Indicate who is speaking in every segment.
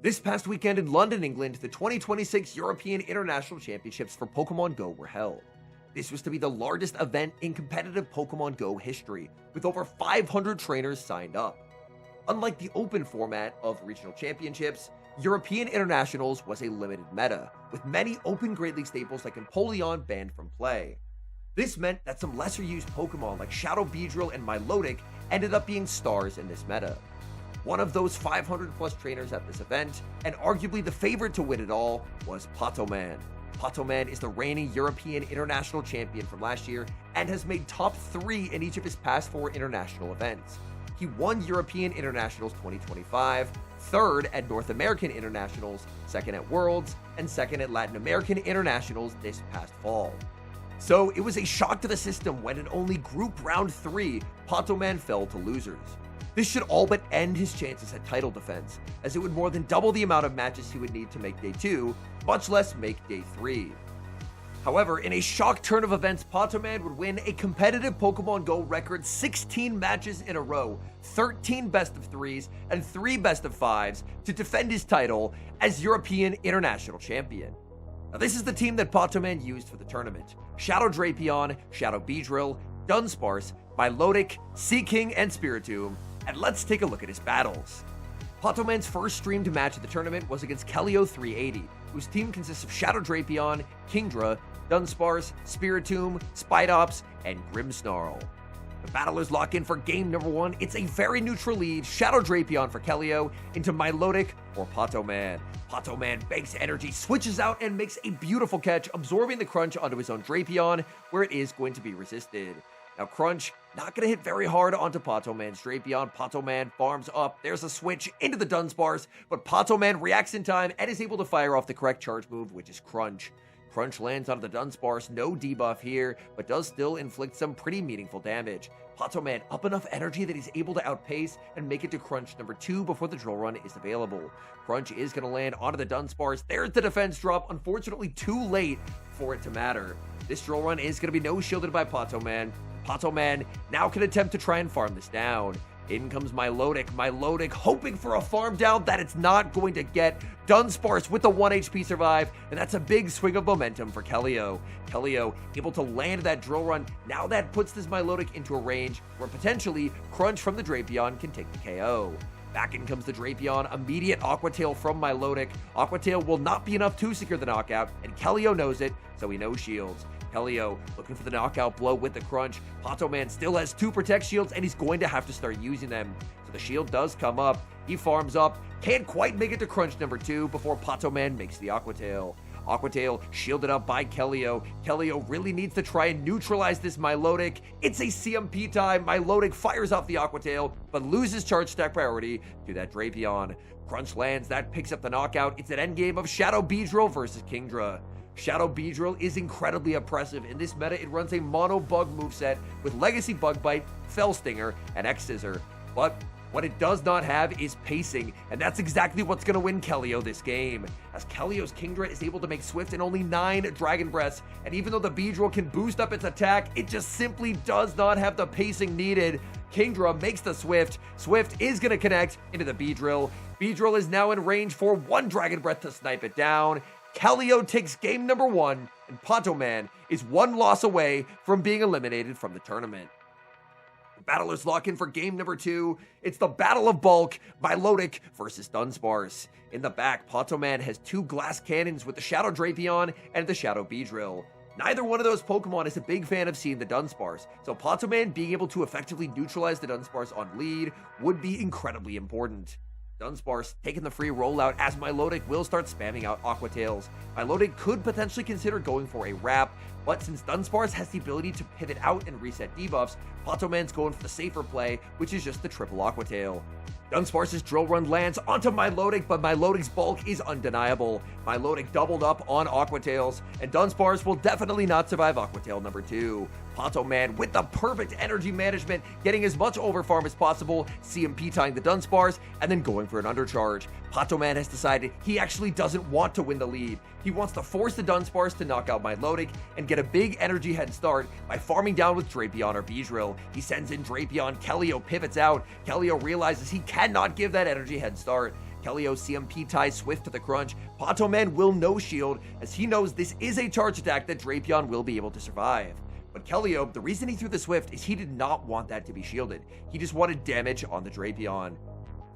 Speaker 1: This past weekend in London, England, the 2026 European International Championships for Pokemon Go were held. This was to be the largest event in competitive Pokemon Go history, with over 500 trainers signed up. Unlike the open format of regional championships, European Internationals was a limited meta, with many open Great League staples like Empoleon banned from play. This meant that some lesser used Pokemon like Shadow Beedrill and Milotic ended up being stars in this meta. One of those 500 plus trainers at this event, and arguably the favorite to win it all, was Poto Man. Poto Man is the reigning European International Champion from last year and has made top 3 in each of his past 4 international events. He won European Internationals 2025, 3rd at North American Internationals, 2nd at Worlds, and 2nd at Latin American Internationals this past fall. So it was a shock to the system when in only Group Round 3, Poto Man fell to losers. This should all but end his chances at title defense, as it would more than double the amount of matches he would need to make Day 2, much less make Day 3. However, in a shock turn of events, Poto Man would win a competitive Pokemon Go record 16 matches in a row, 13 best of 3s, and 3 best of 5s to defend his title as European International Champion. Now, this is the team that Poto Man used for the tournament: Shadow Drapion, Shadow Beedrill, Dunsparce, Milotic, Seaking, and Spiritomb. And let's take a look at his battles. Poto Man's first streamed match of the tournament was against Kelio 380, whose team consists of Shadow Drapion, Kingdra, Dunsparce, Spiritomb, Spidops, and Grimmsnarl. The battlers lock in for game number 1. It's a very neutral lead: Shadow Drapion for Kelio into Milotic for Poto Man. Poto Man banks energy, switches out, and makes a beautiful catch, absorbing the crunch onto his own Drapion, where it is going to be resisted. Now Crunch, not going to hit very hard onto Poto Man's Drapion. Poto Man farms up, there's a switch into the Dunsparce, but Poto Man reacts in time and is able to fire off the correct charge move, which is Crunch. Crunch lands onto the Dunsparce, no debuff here, but does still inflict some pretty meaningful damage. Poto Man up enough energy that he's able to outpace and make it to Crunch number 2 before the drill run is available. Crunch is going to land onto the Dunsparce, there's the defense drop, unfortunately too late for it to matter. This drill run is going to be no shielded by Poto Man. Poto Man now can attempt to try and farm this down. In comes Milotic. Milotic hoping for a farm down that it's not going to get. Dunsparce with the 1 HP survive, and that's a big swing of momentum for Kelio. Kelio able to land that drill run. Now that puts this Milotic into a range where potentially Crunch from the Drapion can take the KO. Back in comes the Drapion, immediate Aqua Tail from Milotic. Aqua Tail will not be enough to secure the knockout, and Kelio knows it, so he no shields. Kelio looking for the knockout blow with the Crunch. Poto Man still has 2 Protect shields, and he's going to have to start using them. So the shield does come up. He farms up. Can't quite make it to Crunch number 2 before Poto Man makes the Aqua Tail. Aqua Tail shielded up by Kelio. Kelio really needs to try and neutralize this Milotic. It's a CMP time. Milotic fires off the Aqua Tail, but loses charge stack priority to that Drapion. Crunch lands. That picks up the knockout. It's an endgame of Shadow Beedrill versus Kingdra. Shadow Beedrill is incredibly oppressive. In this meta, it runs a mono bug moveset with Legacy Bug Bite, Fell Stinger, and X-Scissor. But what it does not have is pacing, and that's exactly what's going to win Kelio this game, as Kelio's Kingdra is able to make Swift in only 9 Dragon Breaths, and even though the Beedrill can boost up its attack, it just simply does not have the pacing needed. Kingdra makes the Swift. Swift is going to connect into the Beedrill. Beedrill is now in range for 1 Dragon Breath to snipe it down. Kelio takes game number 1, and Poto Man is 1 loss away from being eliminated from the tournament. The battlers lock in for game number 2. It's the Battle of Bulk, Milotic versus Dunsparce. In the back, Poto Man has 2 glass cannons with the Shadow Drapion and the Shadow Beedrill. Neither one of those Pokemon is a big fan of seeing the Dunsparce, so Poto Man being able to effectively neutralize the Dunsparce on lead would be incredibly important. Dunsparce taking the free rollout as Milotic will start spamming out Aqua Tails. Milotic could potentially consider going for a wrap, but since Dunsparce has the ability to pivot out and reset debuffs, Poto Man's going for the safer play, which is just the triple Aqua Tail. Dunsparce's drill run lands onto Milotic, but Milotic's bulk is undeniable. Milotic doubled up on Aqua Tails, and Dunsparce will definitely not survive Aqua Tail number 2. Poto Man with the perfect energy management, getting as much overfarm as possible, CMP tying the Dunsparce, and then going for an undercharge. Poto Man has decided he actually doesn't want to win the lead. He wants to force the Dunsparce to knock out Milotic and get a big energy head start by farming down with Drapion or Beedrill. He sends in Drapion, Kelio pivots out. Kelio realizes he cannot give that energy head start. Kelio CMP ties Swift to the crunch. Poto Man will no shield, as he knows this is a charge attack that Drapion will be able to survive. But Kelio, the reason he threw the Swift is he did not want that to be shielded. He just wanted damage on the Drapion.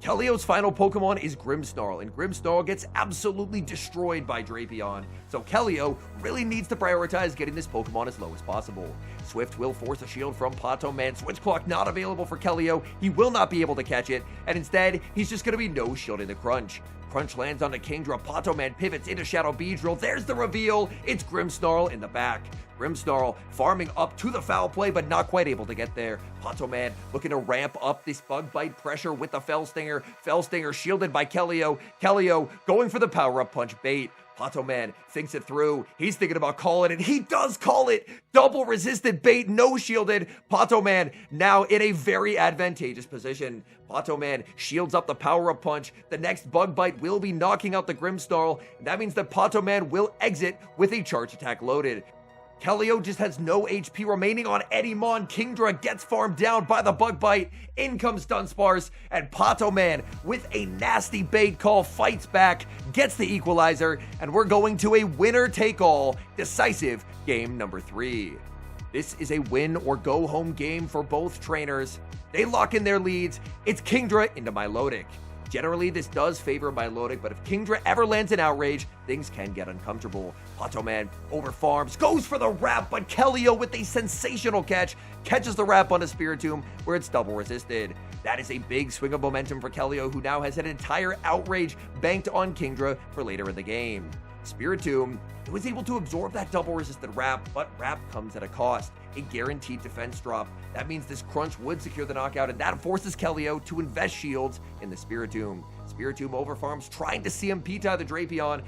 Speaker 1: Kelio's final Pokemon is Grimmsnarl, and Grimmsnarl gets absolutely destroyed by Drapion, so Kelio really needs to prioritize getting this Pokemon as low as possible. Swift will force a shield from Poto Man. Switch Clock not available for Kelio. He will not be able to catch it, and instead, he's just going to be no shielding the Crunch. Crunch lands on the Kingdra. Poto Man pivots into Shadow Beedrill. There's the reveal. It's Grimmsnarl in the back. Grimmsnarl farming up to the foul play, but not quite able to get there. Poto Man looking to ramp up this bug bite pressure with the Fell Stinger. Fell Stinger shielded by Kelio. Kelio going for the power-up punch bait. Poto Man thinks it through. He's thinking about calling it. He does call it. Double resisted bait, no shielded. Poto Man now in a very advantageous position. Poto Man shields up the power-up punch. The next bug bite will be knocking out the Grimmsnarl. And that means that Poto Man will exit with a charge attack loaded. Kelio just has no HP remaining on Edimon. Kingdra gets farmed down by the bug bite. In comes Dunsparce, and Poto Man with a nasty bait call fights back, gets the equalizer, and we're going to a winner-take-all decisive game number 3. This is a win or go home game for both trainers. They lock in their leads. It's Kingdra into Milotic. Generally, this does favor Milotic, but if Kingdra ever lands an outrage, things can get uncomfortable. Poto Man over farms, goes for the wrap, but Kelio with a sensational catch, catches the wrap on a Spiritomb where it's double resisted. That is a big swing of momentum for Kelio, who now has an entire outrage banked on Kingdra for later in the game. Spiritomb was able to absorb that double resisted wrap, but wrap comes at a cost. A guaranteed defense drop. That means this Crunch would secure the knockout, and that forces Kelio to invest shields in the Spiritomb. Spiritomb overfarms, trying to CMP tie the Drapion,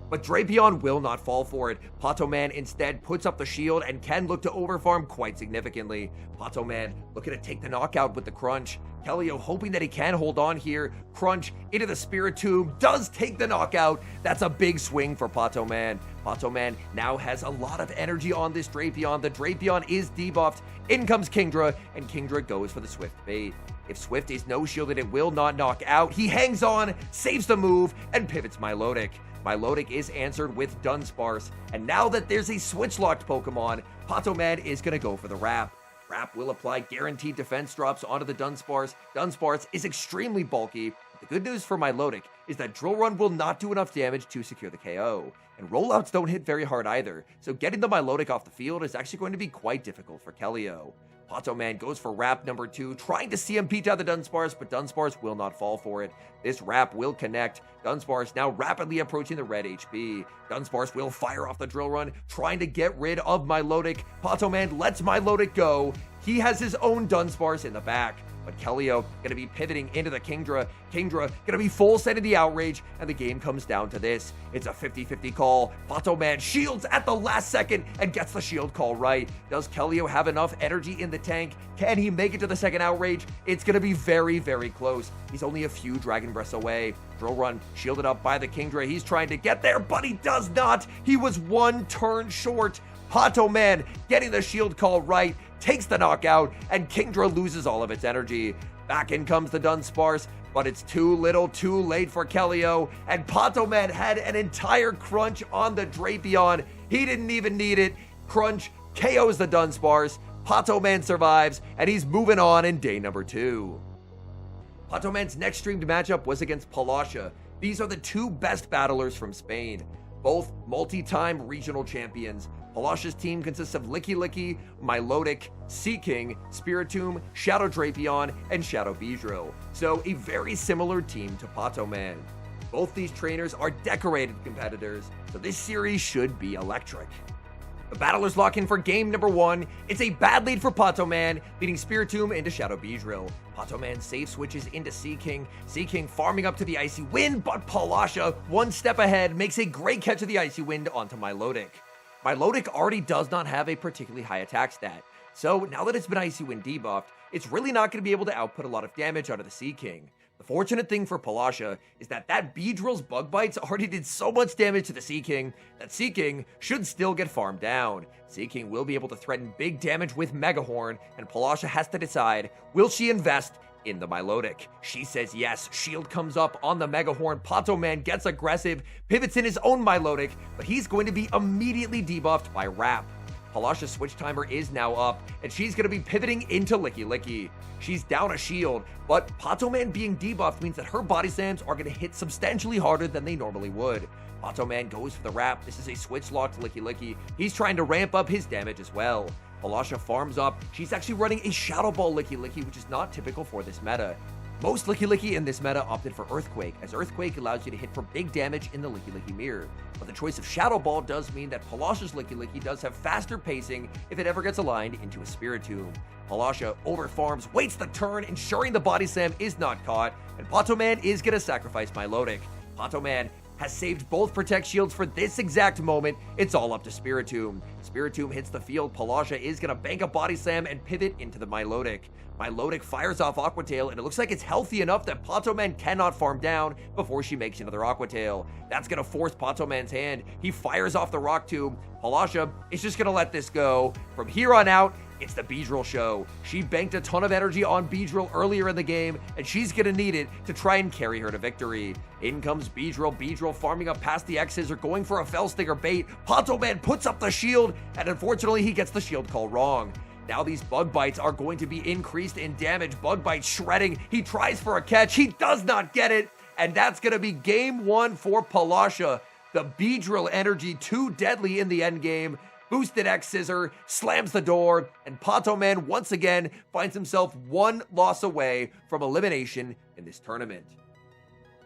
Speaker 1: but Drapion will not fall for it. Poto Man instead puts up the shield and can look to overfarm quite significantly. Poto Man looking to take the knockout with the Crunch. Kelio hoping that he can hold on here. Crunch into the Spiritomb, does take the knockout. That's a big swing for Poto Man. Poto Man now has a lot of energy on this Drapion. The Drapion is debuffed. In comes Kingdra, and Kingdra goes for the Swift bait. If Swift is no shielded, it will not knock out. He hangs on, saves the move, and pivots Milotic. Milotic is answered with Dunsparce, and now that there's a switch-locked Pokemon, Poto Man is going to go for the wrap. Wrap will apply guaranteed defense drops onto the Dunsparce. Dunsparce is extremely bulky. The good news for Milotic is that Drill Run will not do enough damage to secure the KO, and rollouts don't hit very hard either, so getting the Milotic off the field is actually going to be quite difficult for Kelio. Poto Man goes for wrap number 2, trying to CMP down the Dunsparce, but Dunsparce will not fall for it. This wrap will connect. Dunsparce now rapidly approaching the red HP. Dunsparce will fire off the Drill Run, trying to get rid of Milotic. Poto Man lets Milotic go. He has his own Dunsparce in the back. But Kelio going to be pivoting into the Kingdra. Kingdra going to be full sending the outrage, and the game comes down to this. It's a 50-50 call. Poto Man shields at the last second and gets the shield call right. Does Kelio have enough energy in the tank? Can he make it to the second outrage? It's going to be very, very close. He's only a few Dragon Breaths away. Drill Run shielded up by the Kingdra. He's trying to get there, but he does not. He was one turn short. Poto Man getting the shield call right, takes the knockout, and Kingdra loses all of its energy. Back in comes the Dunsparce, but it's too little too late for Kelio, and Poto Man had an entire Crunch on the Drapion. He didn't even need it. Crunch KOs the Dunsparce. Poto Man survives, and he's moving on in day number 2. Poto Man's next streamed matchup was against Palasha. These are the two best battlers from Spain, both multi-time regional champions. Palasha's team consists of Licky Licky, Milotic, Seaking, Spiritomb, Shadow Drapion, and Shadow Beedrill. So a very similar team to Poto Man. Both these trainers are decorated competitors, so this series should be electric. The battlers lock in for game number 1. It's a bad lead for Poto Man, leading Spiritomb into Shadow Beedrill. Poto Man safe switches into Seaking. Seaking farming up to the Icy Wind, but Palasha, one step ahead, makes a great catch of the Icy Wind onto Milotic. Milotic already does not have a particularly high attack stat, so now that it's been Icy Wind debuffed, it's really not going to be able to output a lot of damage onto the Seaking. The fortunate thing for Palasha is that Beedrill's bug bites already did so much damage to the Seaking that Seaking should still get farmed down. Seaking will be able to threaten big damage with Megahorn, and Palasha has to decide, will she invest in the Milotic. She says yes, shield comes up on the Mega Horn, Poto Man gets aggressive, pivots in his own Milotic, but he's going to be immediately debuffed by Wrap. Palasha's switch timer is now up, and she's going to be pivoting into Licky Licky. She's down a shield, but Poto Man being debuffed means that her body slams are going to hit substantially harder than they normally would. Poto Man goes for the Wrap. This is a switch lock to Licky Licky. He's trying to ramp up his damage as well. Palasha farms up. She's actually running a Shadow Ball Licky Licky, which is not typical for this meta. Most Licky Licky in this meta opted for Earthquake, as Earthquake allows you to hit for big damage in the Licky Licky mirror. But the choice of Shadow Ball does mean that Palasha's Licky Licky does have faster pacing if it ever gets aligned into a Spiritomb. Palasha overfarms, waits the turn, ensuring the body slam is not caught, and Poto Man is going to sacrifice Milotic. Poto Man has saved both Protect Shields for this exact moment. It's all up to Spiritomb. Spiritomb hits the field. Palasha is going to bank a body slam and pivot into the Milotic. Milotic fires off Aqua Tail, and it looks like it's healthy enough that Poto Man cannot farm down before she makes another Aqua Tail. That's going to force Poto Man's hand. He fires off the Rock Tomb. Palasha is just going to let this go. From here on out, it's the Beedrill show. She banked a ton of energy on Beedrill earlier in the game, and she's gonna need it to try and carry her to victory. In comes Beedrill. Beedrill farming up past the X's, going for a Fellstinger bait. Poto Man puts up the shield, and unfortunately he gets the shield call wrong. Now these Bug Bites are going to be increased in damage. Bug Bite shredding. He tries for a catch. He does not get it, and that's gonna be game one for Palasha. The Beedrill energy too deadly in the end game. Boosted X Scissor, slams the door, and Poto Man once again finds himself one loss away from elimination in this tournament.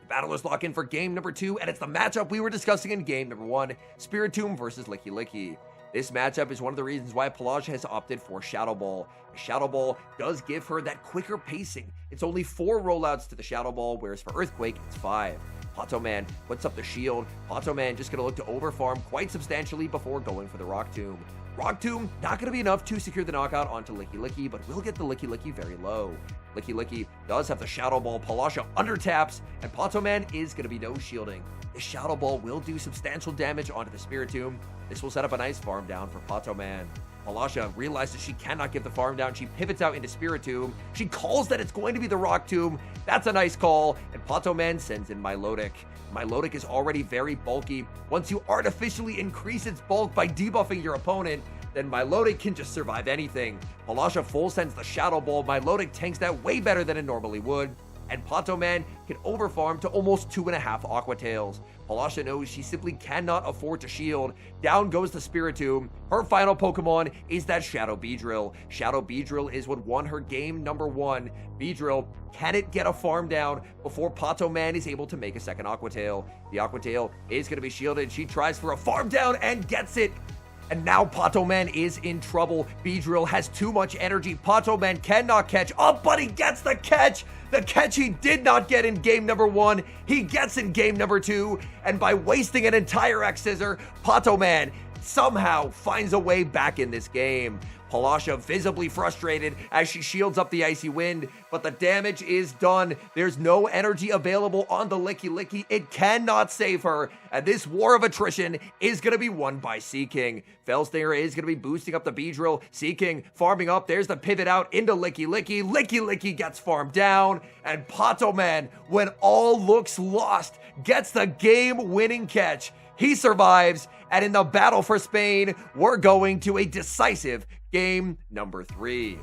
Speaker 1: The battlers lock in for game number 2, and it's the matchup we were discussing in game number 1, Spiritomb versus Licky Licky. This matchup is one of the reasons why Palasha has opted for Shadow Ball. The Shadow Ball does give her that quicker pacing. It's only 4 rollouts to the Shadow Ball, whereas for Earthquake, it's 5. Poto Man puts up the shield. Poto Man just going to look to overfarm quite substantially before going for the Rock Tomb. Rock Tomb not going to be enough to secure the knockout onto Licky Licky, but will get the Licky Licky very low. Licky Licky does have the Shadow Ball. Palasha under taps, and Poto Man is going to be no shielding. The Shadow Ball will do substantial damage onto the Spiritomb. This will set up a nice farm down for Poto Man. Palasha realizes she cannot give the farm down. She pivots out into Spiritomb. She calls that it's going to be the Rock Tomb. That's a nice call, and Poto Man sends in Milotic. Milotic is already very bulky. Once you artificially increase its bulk by debuffing your opponent, then Milotic can just survive anything. Palasha full sends the Shadow Ball. Milotic tanks that way better than it normally would, and Poto Man can overfarm to almost 2.5 Aqua Tails. Palasha knows she simply cannot afford to shield. Down goes the Spiritomb. Her final Pokemon is that Shadow Beedrill. Shadow Beedrill is what won her game number 1. Beedrill, can it get a farm down before Poto Man is able to make a second Aqua Tail? The Aqua Tail is going to be shielded. She tries for a farm down and gets it. And now Poto Man is in trouble. Beedrill has too much energy. Poto Man cannot catch up, but he gets the catch. The catch he did not get in game number 1, he gets in game number 2. And by wasting an entire X Scissor, Poto Man somehow finds a way back in this game. Palasha visibly frustrated as she shields up the Icy Wind, but the damage is done. There's no energy available on the Licky Licky. It cannot save her, and this war of attrition is going to be won by Seaking. Fellstinger is going to be boosting up the Beedrill. Seaking farming up. There's the pivot out into Licky Licky. Licky Licky gets farmed down, and Poto Man, when all looks lost, gets the game-winning catch. He survives, and in the battle for Spain, we're going to a decisive game number 3.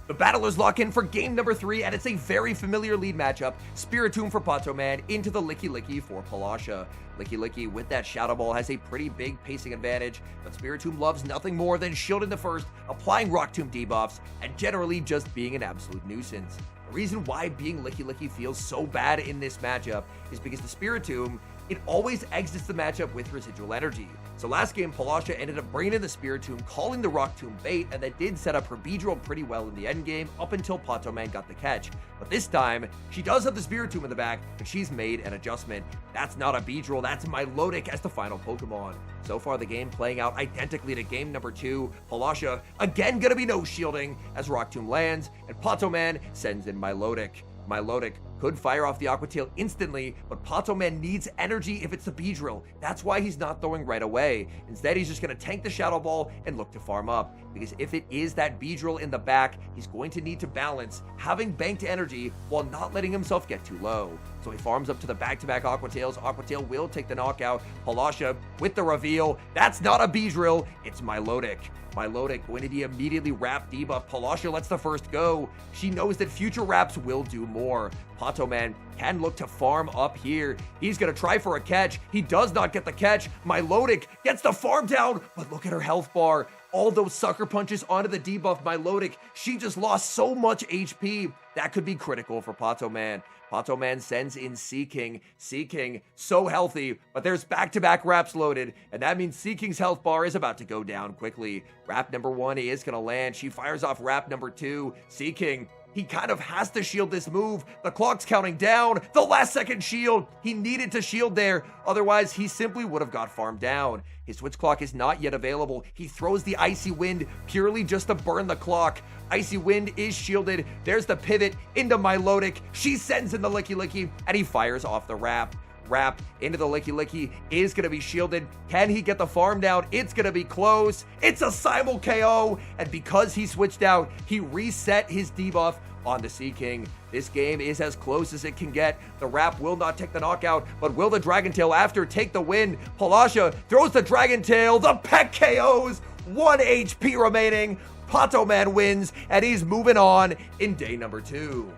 Speaker 1: The battlers lock in for game number 3, and it's a very familiar lead matchup. Spiritomb for Poto Man into the Licky Licky for Palasha. Licky Licky with that Shadow Ball has a pretty big pacing advantage, but Spiritomb loves nothing more than shielding the first, applying Rock Tomb debuffs, and generally just being an absolute nuisance. The reason why being Licky Licky feels so bad in this matchup is because the Spiritomb, it always exits the matchup with residual energy. So last game, Palasha ended up bringing in the Spiritomb, calling the Rock Tomb bait, and that did set up her Beedrill pretty well in the end game up until Poto Man got the catch. But this time, she does have the Spiritomb in the back, but she's made an adjustment. That's not a Beedrill, that's Milotic as the final Pokemon. So far, the game playing out identically to game number 2. Palasha again gonna be no shielding as Rock Tomb lands, and Poto Man sends in Milotic. Milotic could fire off the Aqua Tail instantly, but Poto Man needs energy if it's the Beedrill. That's why he's not throwing right away. Instead, he's just going to tank the Shadow Ball and look to farm up, because if it is that Beedrill in the back, he's going to need to balance having banked energy while not letting himself get too low. So he farms up to the back-to-back Aqua Tails. Aqua Tail will take the knockout. Palasha with the reveal. That's not a Beedrill, it's Milotic. Milotic going to be immediately wrap debuff. Palasha lets the first go. She knows that future wraps will do more. Poto Man can look to farm up here. He's going to try for a catch. He does not get the catch. Milotic gets the farm down, but look at her health bar. All those sucker punches onto the debuff Milotic. She just lost so much HP. That could be critical for Poto Man. Poto Man sends in Seaking. Seaking, so healthy, but there's back-to-back wraps loaded, and that means Seaking's health bar is about to go down quickly. Wrap number 1 is going to land. She fires off wrap number 2. Seaking, he kind of has to shield this move. The clock's counting down. The last second shield. He needed to shield there. Otherwise, he simply would have got farmed down. His switch clock is not yet available. He throws the Icy Wind purely just to burn the clock. Icy Wind is shielded. There's the pivot into Milotic. She sends in the Licky Licky, and he fires off the wrap. Wrap into the Licky Licky is going to be shielded. Can he get the farm down? It's going to be close. It's a simul KO, and because he switched out, he reset his debuff on the Seaking. This game is as close as it can get. The wrap will not take the knockout, but will the Dragon Tail after take the win? Palasha throws the Dragon Tail. The Peck KOs. 1 HP remaining. Poto Man wins, and he's moving on in day number 2.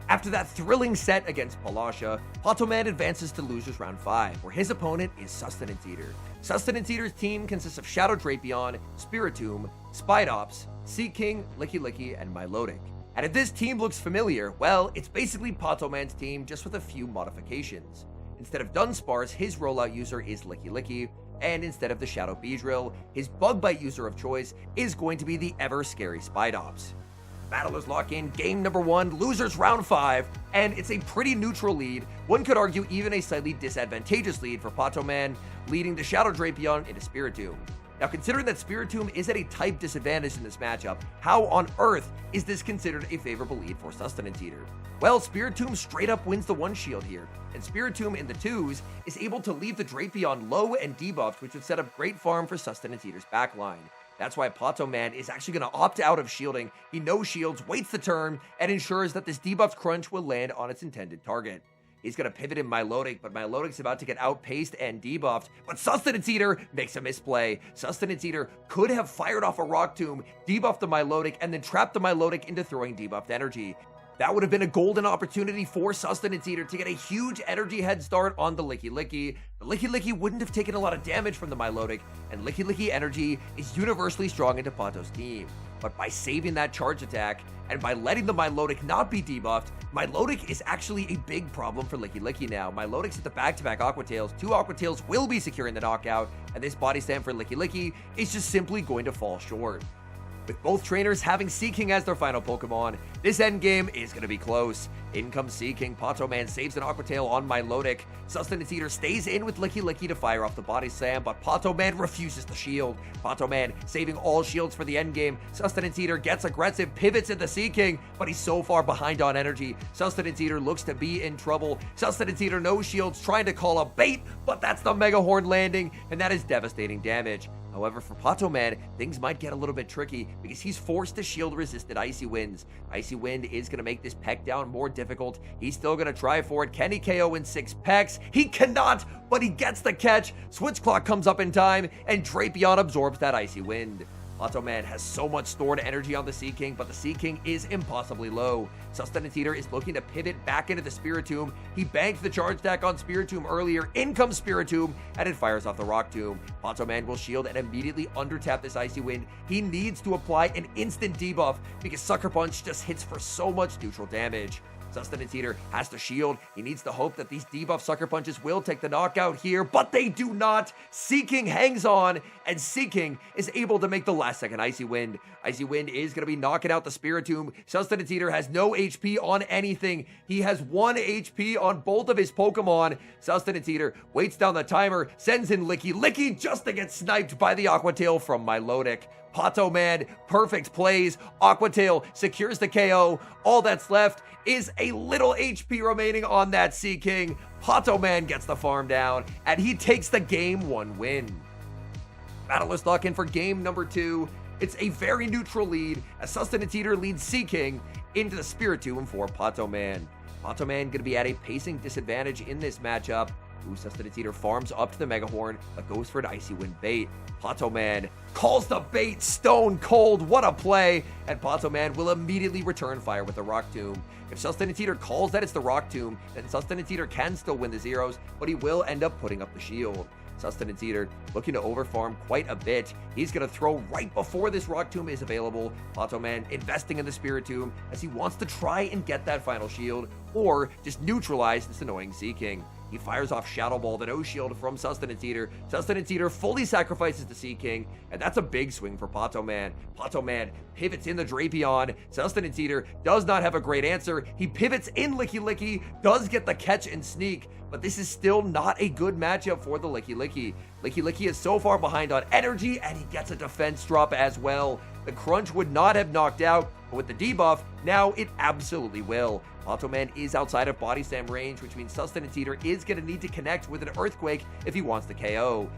Speaker 1: After that thrilling set against Palasha, Poto Man advances to losers round 5, where his opponent is Sustenance Eater. Sustenance Eater's team consists of Shadow Drapion, Spiritomb, Spidops, Seaking, Licky Licky, and Milotic. And if this team looks familiar, well, it's basically Poto Man's team just with a few modifications. Instead of Dunsparce, his rollout user is Licky Licky, and instead of the Shadow Beedrill, his Bug Bite user of choice is going to be the ever-scary Spidops. Battlers lock in game number 1, losers round 5, and it's a pretty neutral lead. One could argue even a slightly disadvantageous lead for Poto Man, leading the Shadow Drapion into Spiritomb. Now, considering that Spiritomb is at a type disadvantage in this matchup, how on earth is this considered a favorable lead for Sustenance Eater? Well, Spiritomb straight up wins the 1 shield here, and Spiritomb in the 2s is able to leave the Drapion low and debuffed, which would set up great farm for Sustenance Eater's backline. That's why Poto Man is actually going to opt out of shielding. He no shields, waits the turn, and ensures that this debuffed crunch will land on its intended target. He's going to pivot in Milotic, but Milotic's about to get outpaced and debuffed. But Sustenance Eater makes a misplay. Sustenance Eater could have fired off a Rock Tomb, debuffed the Milotic, and then trapped the Milotic into throwing debuffed energy. That would have been a golden opportunity for Sustenance Eater to get a huge energy head start on the Licky Licky. The Licky Licky wouldn't have taken a lot of damage from the Milotic, and Licky Licky energy is universally strong into Poto's team. But by saving that charge attack, and by letting the Milotic not be debuffed, Milotic is actually a big problem for Licky Licky now. Milotic's at the back-to-back Aqua Tails. 2 Aqua Tails will be securing the knockout, and this body slam for Licky Licky is just simply going to fall short. With both trainers having Seaking as their final Pokemon, this endgame is going to be close. In comes Seaking, Poto Man saves an Aqua Tail on Milotic. Sustenance Eater stays in with Licky Licky to fire off the body slam, but Poto Man refuses to shield. Poto Man saving all shields for the endgame. Sustenance Eater gets aggressive, pivots into Seaking, but he's so far behind on energy. Sustenance Eater looks to be in trouble. Sustenance Eater no shields, trying to call a bait, but that's the Mega Horn landing, and that is devastating damage. However, for Poto Man, things might get a little bit tricky because he's forced to shield resisted Icy Winds. Icy Wind is going to make this peck down more difficult. He's still going to try for it. Can he KO in 6 pecks? He cannot, but he gets the catch. Switch Clock comes up in time, and Drapion absorbs that Icy Wind. Poto Man has so much stored energy on the Seaking, but the Seaking is impossibly low. Sustenance Eater is looking to pivot back into the Spiritomb. He banked the charge attack on Spiritomb earlier. In comes Spiritomb, and it fires off the Rock Tomb. Poto Man will shield and immediately undertap this Icy Wind. He needs to apply an instant debuff because Sucker Punch just hits for so much neutral damage. Sustenance Eater has to shield. He needs to hope that these debuff Sucker Punches will take the knockout here, but they do not. Seaking hangs on, and Seaking is able to make the last second Icy Wind. Icy Wind is going to be knocking out the Spiritomb. Sustenance Eater has no HP on anything. He has 1 HP on both of his Pokemon. Sustenance Eater waits down the timer, sends in Licky. Licky just to get sniped by the Aqua Tail from Milotic. Poto Man, perfect plays. Aqua Tail secures the KO. All that's left is a little HP remaining on that Sea King. Poto Man gets the farm down, and he takes the game 1 win. Battlers lock in for game number 2. It's a very neutral lead as Sustenance Eater leads Sea King into the Spiritomb for Poto Man. Poto Man going to be at a pacing disadvantage in this matchup. Sustenance Eater farms up to the Mega Horn, but goes for an Icy Wind bait. Poto Man calls the bait stone cold. What a play! And Poto Man will immediately return fire with the Rock Tomb. If Sustenance Eater calls that it's the Rock Tomb, then Sustenance Eater can still win the zeros, but he will end up putting up the shield. Sustenance Eater looking to overfarm quite a bit. He's going to throw right before this Rock Tomb is available. Poto Man investing in the Spiritomb as he wants to try and get that final shield or just neutralize this annoying Sea King. He fires off Shadow Ball, the no shield from Sustenance Eater. Sustenance Eater fully sacrifices the Sea King, and that's a big swing for Poto Man. Poto Man pivots in the Drapion. Sustenance Eater does not have a great answer. He pivots in Licky Licky, does get the catch and sneak, but this is still not a good matchup for the Licky Licky. Licky Licky is so far behind on energy, and he gets a defense drop as well. The crunch would not have knocked out, but with the debuff, now it absolutely will. Poto Man is outside of Body Slam range, which means Sustenance Eater is going to need to connect with an Earthquake if he wants the KO.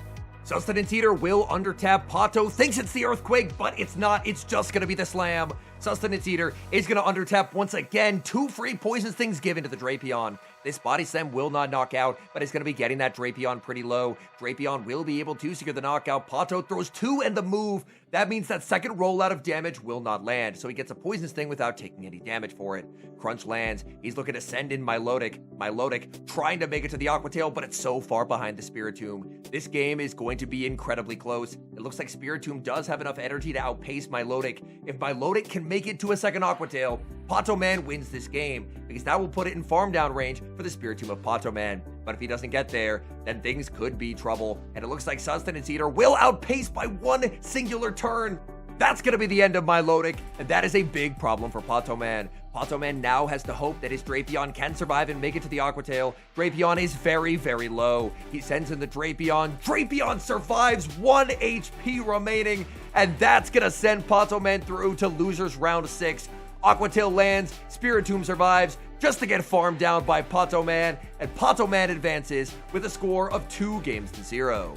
Speaker 1: Sustenance Eater will undertap. Poto thinks it's the Earthquake, but it's not. It's just going to be the Slam. Sustenance Eater is going to undertap once again. 2 free Poison Stings given to the Drapion. This Body Slam will not knock out, but it's going to be getting that Drapion pretty low. Drapion will be able to secure the knockout. Poto throws 2 and the move. That means that second rollout of damage will not land, so he gets a Poison Sting without taking any damage for it. Crunch lands. He's looking to send in Milotic. Milotic trying to make it to the Aqua Tail, but it's so far behind the Spiritomb. This game is going to be incredibly close. It looks like Spiritomb does have enough energy to outpace Milotic. If Milotic can make it to a second Aqua Tail, Poto Man wins this game, because that will put it in farm down range for the Spiritomb of Poto Man. But if he doesn't get there, then things could be trouble, and it looks like Sustenance Eater will outpace by 1 singular turn. That's going to be the end of Milotic, and that is a big problem for Poto Man. Poto Man now has to hope that his Drapion can survive and make it to the Aqua Tail. Drapion is very, very low. He sends in the Drapion. Drapion survives, 1 HP remaining, and that's going to send Poto Man through to losers round 6. Aqua Tail lands, Spiritomb survives, just to get farmed down by Poto Man, and Poto Man advances with a score of 2-0.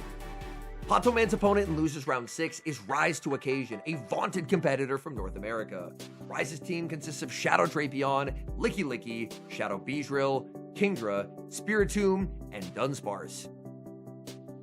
Speaker 1: Poto Man's opponent in Losers Round 6 is Rise to Occasion, a vaunted competitor from North America. Rise's team consists of Shadow Drapion, Licky Licky, Shadow Beedrill, Kingdra, Spiritomb, and Dunsparce.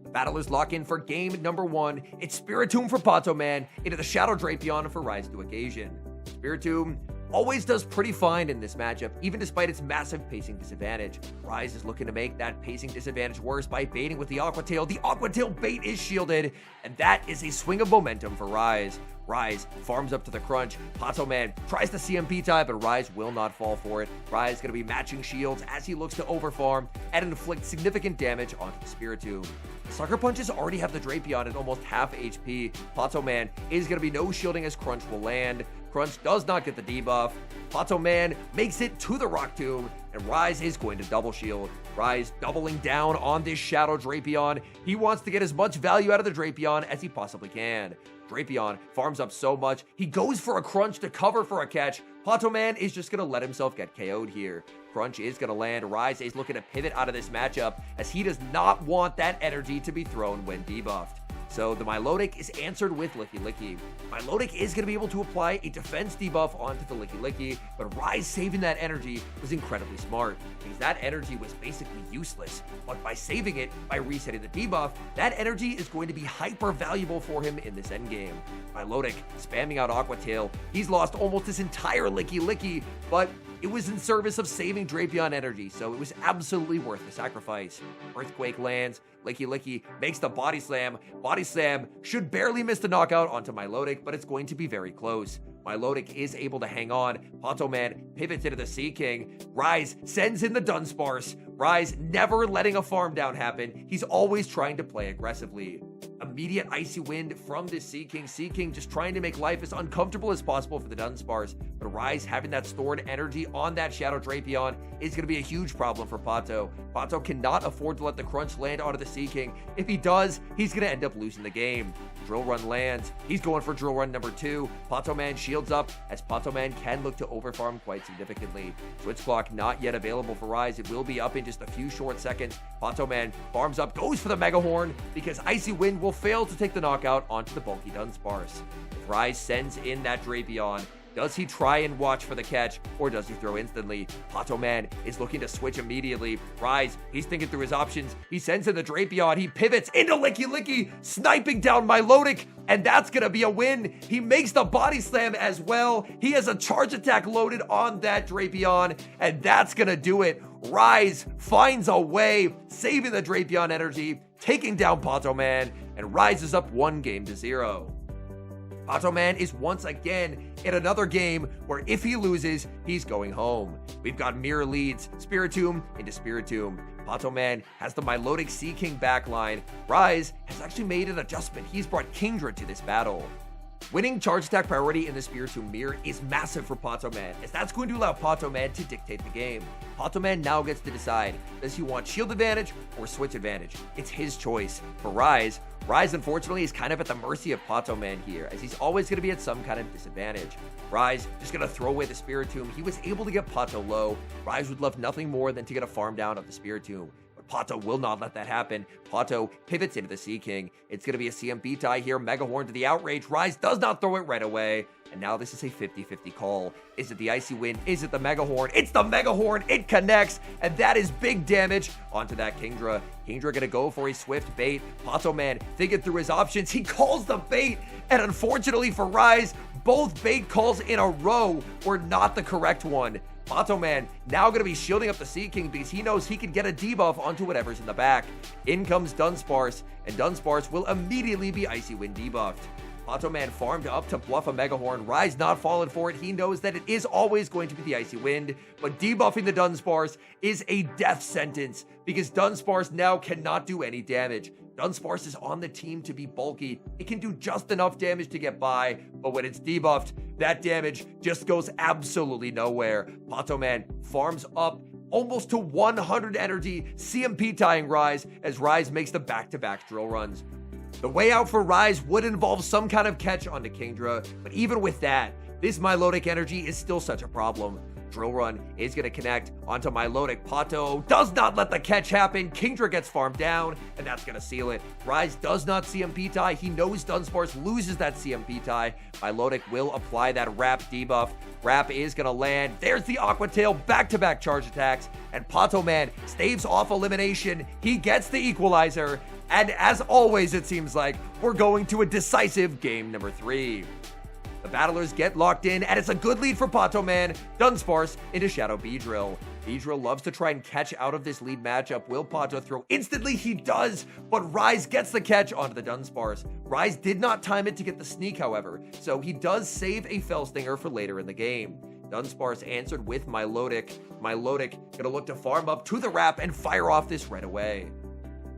Speaker 1: The battlers lock in for game number 1. It's Spiritomb for Poto Man into the Shadow Drapion for Rise to Occasion. Spiritomb always does pretty fine in this matchup, even despite its massive pacing disadvantage. Rise is looking to make that pacing disadvantage worse by baiting with the Aqua Tail. The Aqua Tail bait is shielded, and that is a swing of momentum for Rise. Rise farms up to the crunch. Poto Man tries the CMP tie, but Rise will not fall for it. Rise going to be matching shields as he looks to overfarm and inflict significant damage onto the Spiritomb. Sucker Punches already have the Drapion at almost half HP. Poto Man is going to be no shielding as Crunch will land. Crunch does not get the debuff. Poto Man makes it to the Rock Tomb, and Rise is going to double shield. Rise doubling down on this Shadow Drapion. He wants to get as much value out of the Drapion as he possibly can. Drapion farms up so much, he goes for a Crunch to cover for a catch. Poto Man is just going to let himself get KO'd here. Crunch is going to land. Rise is looking to pivot out of this matchup as he does not want that energy to be thrown when debuffed. So the Milotic is answered with Licky Licky. Milotic is going to be able to apply a defense debuff onto the Licky Licky, but Rise saving that energy was incredibly smart, because that energy was basically useless. But by saving it, by resetting the debuff, that energy is going to be hyper valuable for him in this endgame. Milotic spamming out Aqua Tail. He's lost almost his entire Licky Licky, but it was in service of saving Drapion energy, so it was absolutely worth the sacrifice. Earthquake lands. Licky Licky makes the Body Slam. Body Slam should barely miss the knockout onto Milotic, but it's going to be very close. Milotic is able to hang on. Poto Man pivots into the Sea King. Rise sends in the Dunsparce. Rise never letting a farm down happen. He's always trying to play aggressively. Immediate Icy Wind from this Sea King. Sea King just trying to make life as uncomfortable as possible for the Dunsparce. But Rise having that stored energy on that Shadow Drapion is going to be a huge problem for Poto. Poto cannot afford to let the crunch land onto the Sea King. If he does, he's going to end up losing the game. Drill Run lands. He's going for Drill Run number 2. Poto Man shields up, as Poto Man can look to overfarm quite significantly. Switch Clock not yet available for Rise. It will be up in just a few short seconds. Poto Man farms up, goes for the Mega Horn, because Icy Wind will fail to take the knockout onto the bulky Dunsparce. If Rise sends in that Drapion, does he try and watch for the catch, or does he throw instantly? Poto Man is looking to switch immediately. Rise, he's thinking through his options. He sends in the Drapion. He pivots into Licky Licky, sniping down Milotic, and that's going to be a win. He makes the body slam as well. He has a charge attack loaded on that Drapion, and that's going to do it. Rise finds a way, saving the Drapion energy, taking down Poto Man, and Rise is up 1-0. Poto Man is once again in another game where if he loses, he's going home. We've got mirror leads, Spiritomb into Spiritomb. Poto Man has the Milotic Sea King backline. Rise has actually made an adjustment. He's brought Kingdra to this battle. Winning charge attack priority in the Spiritomb mirror is massive for Poto Man, as that's going to allow Poto Man to dictate the game. Poto Man now gets to decide, does he want shield advantage or switch advantage? It's his choice. For Rise, Rise unfortunately is kind of at the mercy of Poto Man here, as he's always going to be at some kind of disadvantage. Rise just going to throw away the Spiritomb. He was able to get Poto low. Rise would love nothing more than to get a farm down of the Spiritomb. Poto will not let that happen. Poto pivots into the Sea King. It's going to be a CMB tie here. Mega Horn to the outrage. Rise does not throw it right away. And now this is a 50-50 call. Is it the Icy Wind? Is it the Mega Horn? It's the Mega Horn. It connects. And that is big damage onto that Kingdra. Kingdra going to go for a swift bait. Poto Man thinking through his options. He calls the bait. And unfortunately for Rise, both bait calls in a row were not the correct one. Poto Man now going to be shielding up the Sea King because he knows he can get a debuff onto whatever's in the back. In comes Dunsparce, and Dunsparce will immediately be Icy Wind debuffed. Poto Man farmed up to bluff a Mega Horn. Rise not falling for it. He knows that it is always going to be the Icy Wind, but debuffing the Dunsparce is a death sentence because Dunsparce now cannot do any damage. Dunsparce is on the team to be bulky. It can do just enough damage to get by, but when it's debuffed, that damage just goes absolutely nowhere. Poto Man farms up almost to 100 energy, CMP tying Rise as Rise makes the back-to-back drill runs. The way out for Rise would involve some kind of catch onto Kingdra, but even with that, this Milotic energy is still such a problem. Drill Run is going to connect onto Milotic. Poto does not let the catch happen. Kingdra gets farmed down, and that's going to seal it. Rise does not CMP tie. He knows Dunsparce loses that CMP tie. Milotic will apply that Wrap debuff. Wrap is going to land. There's the Aqua Tail, back-to-back charge attacks, and Poto Man staves off elimination. He gets the equalizer, and as always, it seems like we're going to a decisive game number 3. The battlers get locked in, and it's a good lead for Poto Man. Dunsparce into Shadow Beedrill. Beedrill loves to try and catch out of this lead matchup. Will Poto throw? Instantly, he does, but Rise gets the catch onto the Dunsparce. Rise did not time it to get the sneak, however, so he does save a Fell Stinger for later in the game. Dunsparce answered with Milotic. Milotic gonna look to farm up to the Wrap and fire off this right away.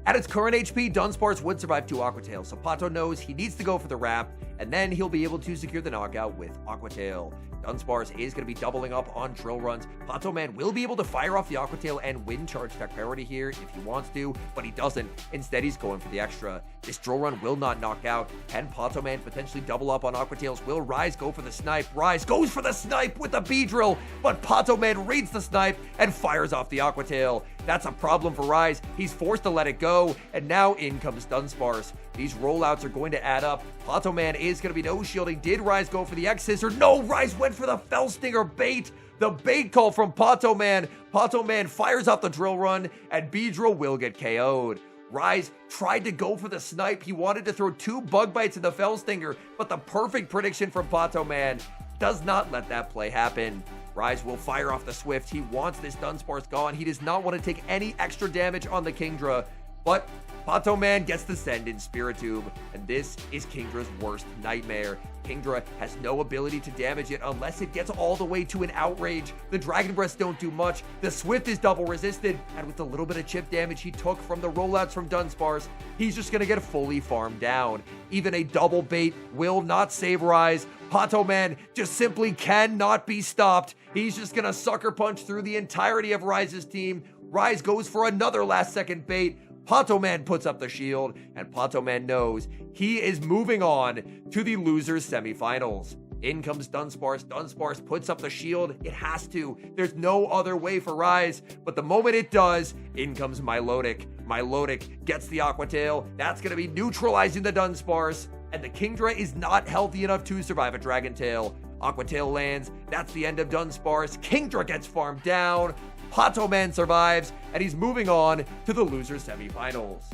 Speaker 1: At its current HP, Dunsparce would survive 2 Aqua Tails, so Poto knows he needs to go for the Wrap, and then he'll be able to secure the knockout with Aqua Tail. Dunsparce is going to be doubling up on drill runs. Poto Man will be able to fire off the Aqua Tail and win charge attack priority here if he wants to, but he doesn't. Instead, he's going for the extra. This drill run will not knock out. Can Poto Man potentially double up on Aqua Tails? Will Rise go for the snipe? Rise goes for the snipe with the Beedrill, but Poto Man reads the snipe and fires off the Aqua Tail. That's a problem for Rise. He's forced to let it go, and now in comes Dunsparce. These rollouts are going to add up. Poto Man is going to be no shielding. Did Rise go for the X-Scissor? No, Rise went for the Fell Stinger bait. The bait call from Poto Man. Poto Man fires off the drill run, and Beedrill will get KO'd. Rise tried to go for the snipe. He wanted to throw 2 bug bites in the Fell Stinger, but the perfect prediction from Poto Man does not let that play happen. Rise will fire off the Swift. He wants this Dunsparce gone. He does not want to take any extra damage on the Kingdra. But Poto Man gets the send in Spiritomb, and this is Kingdra's worst nightmare. Kingdra has no ability to damage it unless it gets all the way to an outrage. The Dragon Breaths don't do much, the Swift is double resisted, and with the little bit of chip damage he took from the rollouts from Dunsparce, he's just gonna get fully farmed down. Even a double bait will not save Rise. Poto Man just simply cannot be stopped. He's just gonna sucker punch through the entirety of Rise's team. Rise goes for another last second bait. Poto Man puts up the shield, and Poto Man knows he is moving on to the losers semifinals. In comes Dunsparce. Dunsparce puts up the shield. It has to. There's no other way for Rise. But the moment it does, in comes Milotic. Milotic gets the Aqua Tail. That's going to be neutralizing the Dunsparce. And the Kingdra is not healthy enough to survive a Dragon Tail. Aqua Tail lands. That's the end of Dunsparce. Kingdra gets farmed down. Poto Man survives, and he's moving on to the losers semifinals.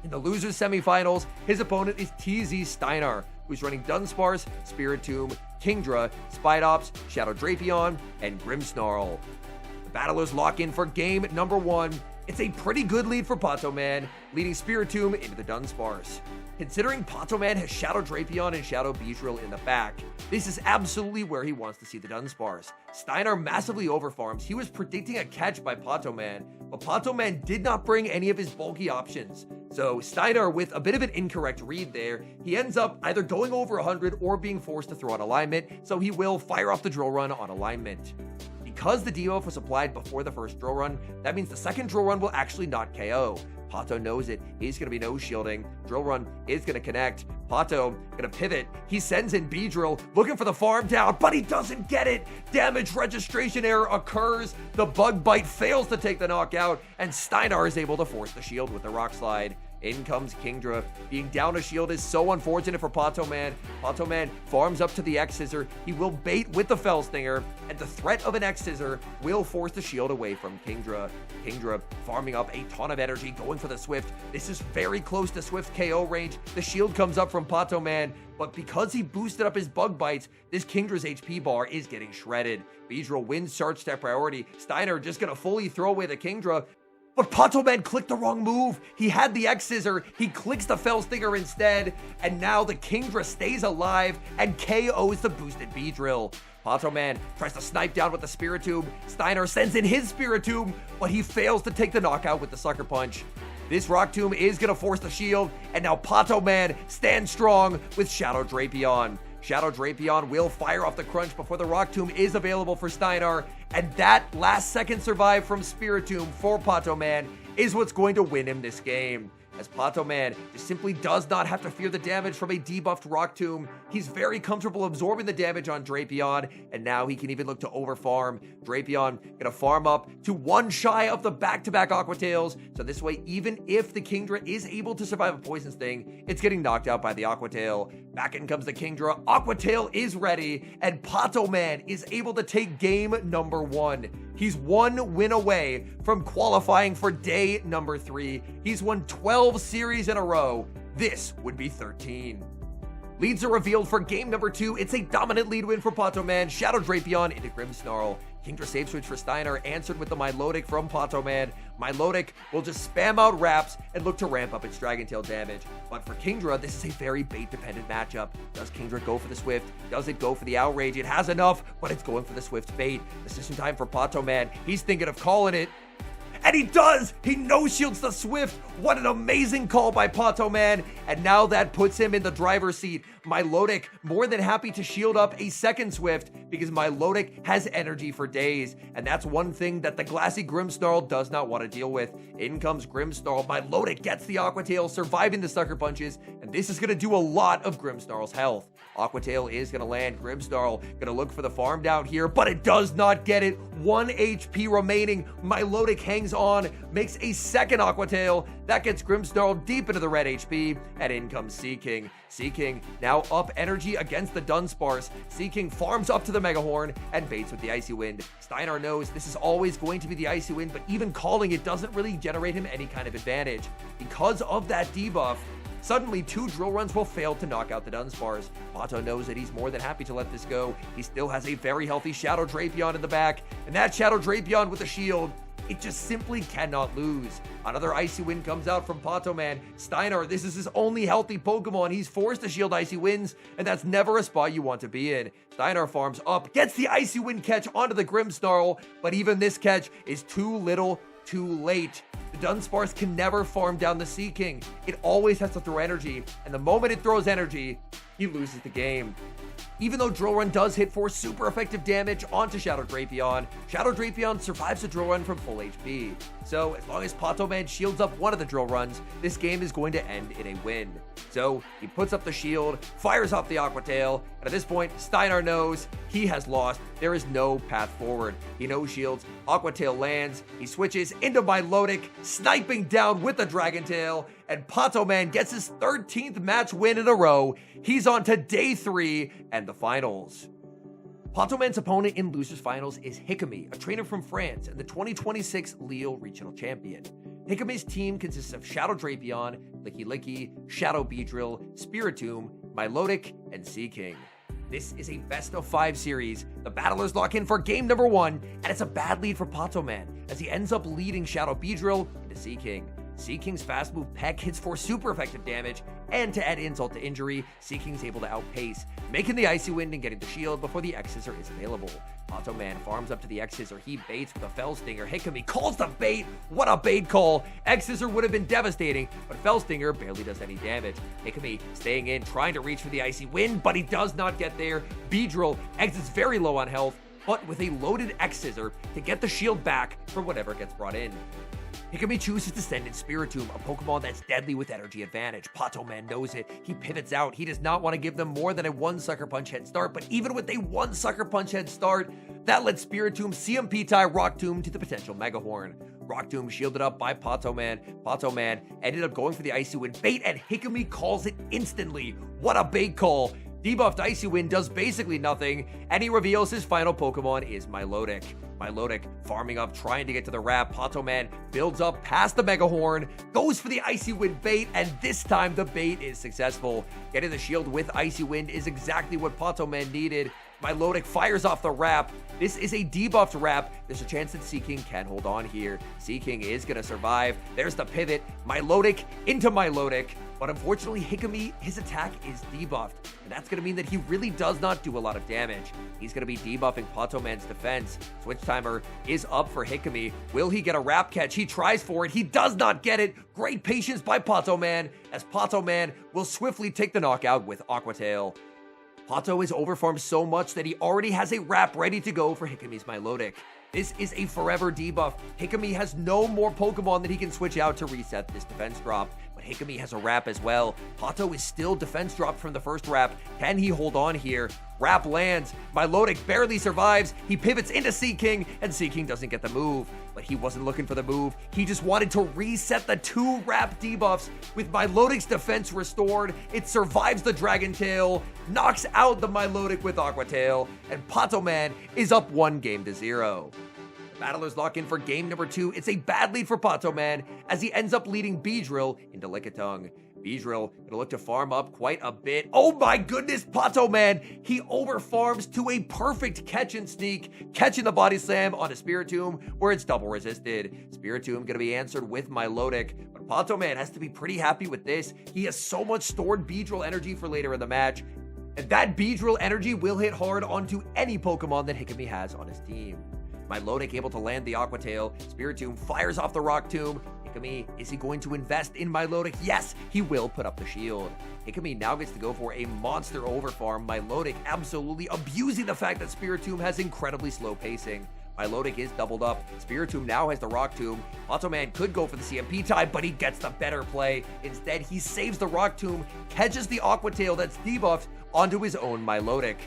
Speaker 1: In the losers semifinals, his opponent is TZ Steinar, who's running Dunsparce, Spiritomb, Kingdra, Spidops, Shadow Drapion, and Grimmsnarl. The battlers lock in for game number 1. It's a pretty good lead for Poto Man, leading Spiritomb into the Dunsparce. Considering Poto Man has Shadow Drapion and Shadow Beedrill in the back, this is absolutely where he wants to see the Dunsparce. Steinar massively overfarms. He was predicting a catch by Poto Man, but Poto Man did not bring any of his bulky options. So Steinar, with a bit of an incorrect read there, he ends up either going over 100 or being forced to throw on alignment, so he will fire off the drill run on alignment. Because the debuff was applied before the first drill run, that means the second drill run will actually not KO. Poto knows it. He's going to be no shielding. Drill run is going to connect. Poto going to pivot. He sends in Beedrill, looking for the farm down, but he doesn't get it. Damage registration error occurs. The Bug Bite fails to take the knockout, and Steinar is able to force the shield with the Rock Slide. In comes Kingdra. Being down a shield is so unfortunate for Poto Man. Poto Man farms up to the X-Scissor. He will bait with the Fell Stinger, and the threat of an X-Scissor will force the shield away from Kingdra. Kingdra farming up a ton of energy, going for the Swift. This is very close to Swift KO range. The shield comes up from Poto Man, but because he boosted up his Bug Bites, this Kingdra's HP bar is getting shredded. Beedrill wins charge step priority. Steinar just gonna fully throw away the Kingdra, but Poto Man clicked the wrong move. He had the X-Scissor, he clicks the Fell Stinger instead, and now the Kingdra stays alive and KOs the boosted Beedrill. Poto Man tries to snipe down with the Spiritomb. Steinar sends in his Spiritomb, but he fails to take the knockout with the Sucker Punch. This Rock Tomb is going to force the shield, and now Poto Man stands strong with Shadow Drapion. Shadow Drapion will fire off the crunch before the Rock Tomb is available for Steinar, and that last second survive from Spiritomb for Poto Man is what's going to win him this game. As Poto Man just simply does not have to fear the damage from a debuffed Rock Tomb. He's very comfortable absorbing the damage on Drapion, and now he can even look to overfarm. Drapion gonna farm up to one shy of the back-to-back Aqua Tails, so this way, even if the Kingdra is able to survive a Poison Sting, it's getting knocked out by the Aqua Tail. Back in comes the Kingdra, Aqua Tail is ready, and Poto Man is able to take game number 1. He's one win away from qualifying for day number 3. He's won 12 series in a row. This would be 13. Leads are revealed for game number 2. It's a dominant lead win for Poto Man. Shadow Drapion into Grimmsnarl. Kingdra save switch for Steinar, answered with the Milotic from Poto Man. Milotic will just spam out wraps and look to ramp up its Dragon Tail damage. But for Kingdra, this is a very bait-dependent matchup. Does Kingdra go for the Swift? Does it go for the Outrage? It has enough, but it's going for the Swift bait. Decision time for Poto Man. He's thinking of calling it. And he does! He no-shields the Swift! What an amazing call by Poto Man! And now that puts him in the driver's seat. Milotic more than happy to shield up a second Swift because Milotic has energy for days. And that's one thing that the Glassy Grimmsnarl does not want to deal with. In comes Grimmsnarl. Milotic gets the Aqua Tail, surviving the Sucker Punches. And this is going to do a lot of Grimmsnarl's health. Aqua Tail is going to land. Grimmsnarl going to look for the farm down here, but it does not get it. 1 HP remaining. Milotic hangs on, makes a second Aqua Tail. That gets Grimmsnarl deep into the red HP, and in comes Seaking. Seaking now up energy against the Dunsparce. Seaking farms up to the Mega Horn and baits with the Icy Wind. Steinar knows this is always going to be the Icy Wind, but even calling it doesn't really generate him any kind of advantage. Because of that debuff, suddenly 2 drill runs will fail to knock out the Dunsparce. Poto knows that he's more than happy to let this go. He still has a very healthy Shadow Drapion in the back, and that Shadow Drapion with the shield It just simply cannot lose. Another Icy Wind comes out from Poto Man. Steinar, this is his only healthy Pokemon. He's forced to shield Icy Winds, and that's never a spot you want to be in. Steinar farms up, gets the Icy Wind catch onto the Grimmsnarl, but even this catch is too little, too late. The Dunsparce can never farm down the Sea King. It always has to throw energy, and the moment it throws energy, he loses the game. Even though Drill Run does hit for super effective damage onto Shadow Drapion survives the Drill Run from full HP. So as long as Poto Man shields up one of the Drill Runs, this game is going to end in a win. So he puts up the shield, fires off the Aqua Tail, and at this point, Steinar knows he has lost. There is no path forward. He no shields, Aqua Tail lands, he switches into Milotic, sniping down with the Dragon Tail, and Poto Man gets his 13th match win in a row. He's on to day 3 and the finals. Poto Man's opponent in Losers Finals is Hikami, a trainer from France and the 2026 Lille Regional Champion. Hikami's team consists of Shadow Drapion, Licky, Shadow Beedrill, Spiritomb, Milotic, and Sea King. This is a best of 5 series. The battlers lock in for game number 1, and it's a bad lead for Poto Man as he ends up leading Shadow Beedrill into Sea King. Sea King's fast move Peck hits for super effective damage, and to add insult to injury, Sea King's able to outpace, making the Icy Wind and getting the shield before the X-Scissor is available. Poto Man farms up to the X-Scissor, he baits with a Fell Stinger, Hikami calls the bait, what a bait call! X-Scissor would have been devastating, but Fell Stinger barely does any damage. Hikami staying in, trying to reach for the Icy Wind, but he does not get there. Beedrill exits very low on health, but with a loaded X-Scissor to get the shield back for whatever gets brought in. Hikami chooses to send in Spiritomb, a Pokemon that's deadly with energy advantage. Poto Man knows it. He pivots out. He does not want to give them more than a 1 Sucker Punch head start, but even with a 1 Sucker Punch head start, that lets Spiritomb CMP tie Rock Tomb to the potential Mega Horn. Rock Tomb shielded up by Poto Man. Poto Man ended up going for the Icy Wind bait, and Hikami calls it instantly. What a bait call! Debuffed Icy Wind does basically nothing, and he reveals his final Pokemon is Milotic. Milotic farming up, trying to get to the wrap. Poto Man builds up past the Mega Horn, goes for the Icy Wind bait, and this time the bait is successful. Getting the shield with Icy Wind is exactly what Poto Man needed. Milotic fires off the wrap. This is a debuffed wrap. There's a chance that Sea King can hold on here. Sea King is going to survive. There's the pivot. Milotic into Milotic. But unfortunately, Hikami, his attack is debuffed. And that's going to mean that he really does not do a lot of damage. He's going to be debuffing Poto Man's defense. Switch timer is up for Hikami. Will he get a wrap catch? He tries for it. He does not get it. Great patience by Poto Man, as Poto Man will swiftly take the knockout with Aqua Tail. Poto is overfarmed so much that he already has a wrap ready to go for Hikami's Milotic. This is a forever debuff. Hikami has no more Pokemon that he can switch out to reset this defense drop, but Hikami has a wrap as well. Poto is still defense dropped from the first wrap. Can he hold on here? Wrap lands. Milotic barely survives. He pivots into Sea King, and Sea King doesn't get the move. But he wasn't looking for the move. He just wanted to reset the 2 wrap debuffs. With Milotic's defense restored, it survives the Dragon Tail, knocks out the Milotic with Aqua Tail, and Poto Man is up 1-0. The battlers lock in for game number 2. It's a bad lead for Poto Man, as he ends up leading Beedrill into Lickitung. Beedrill gonna look to farm up quite a bit. Oh my goodness, Poto Man! He overfarms to a perfect catch and sneak, catching the body slam onto Spiritomb, where it's double resisted. Spiritomb gonna be answered with Milotic, but Poto Man has to be pretty happy with this. He has so much stored Beedrill energy for later in the match, and that Beedrill energy will hit hard onto any Pokemon that Hikami has on his team. Milotic able to land the Aqua Tail. Spiritomb fires off the Rock Tomb. Hikami, is he going to invest in Milotic? Yes, he will put up the shield. Hikami now gets to go for a monster overfarm. Milotic absolutely abusing the fact that Spiritomb has incredibly slow pacing. Milotic is doubled up. Spiritomb now has the Rock Tomb. Poto Man could go for the CMP tie, but he gets the better play. Instead, he saves the Rock Tomb, catches the Aqua Tail that's debuffed onto his own Milotic.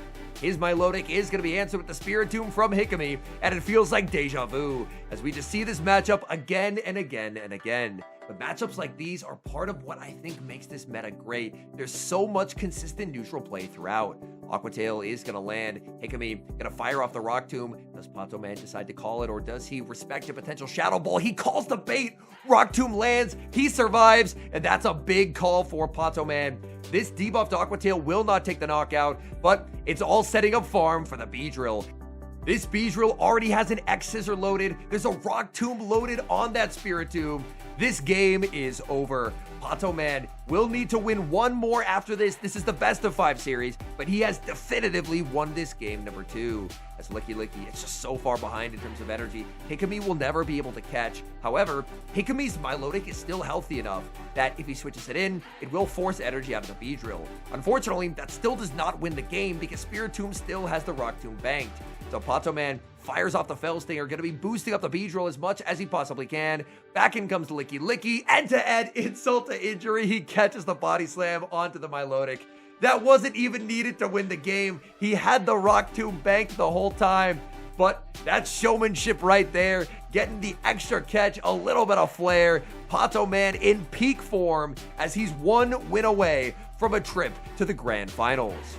Speaker 1: His Milotic is going to be answered with the Spiritomb from Hikami, and it feels like deja vu, as we just see this matchup again and again and again. But matchups like these are part of what I think makes this meta great. There's so much consistent neutral play throughout. Aqua Tail is going to land. Hikami going to fire off the Rock Tomb. Does Poto Man decide to call it, or does he respect a potential Shadow Ball? He calls the bait. Rock Tomb lands. He survives, and that's a big call for Poto Man. This debuffed Aqua Tail will not take the knockout, but it's all setting up farm for the Beedrill. This Beedrill already has an X-Scissor loaded. There's a Rock Tomb loaded on that Spiritomb. This game is over. Poto Man will need to win one more after this. This is the best of 5 series, but he has definitively won this game number 2. As Licky it's just so far behind in terms of energy. Hikami will never be able to catch. However, Hikami's Milotic is still healthy enough that if he switches it in, it will force energy out of the Beedrill. Unfortunately, that still does not win the game because Spiritomb still has the Rock Tomb banked. So Poto Man fires off the Fell Stinger, going to be boosting up the Beedrill as much as he possibly can. Back in comes Licky, and to add insult to injury, he catches the Body Slam onto the Milotic. That wasn't even needed to win the game. He had the Rock Tomb banked the whole time, but that's showmanship right there. Getting the extra catch, a little bit of flair. Poto Man in peak form as he's one win away from a trip to the Grand Finals.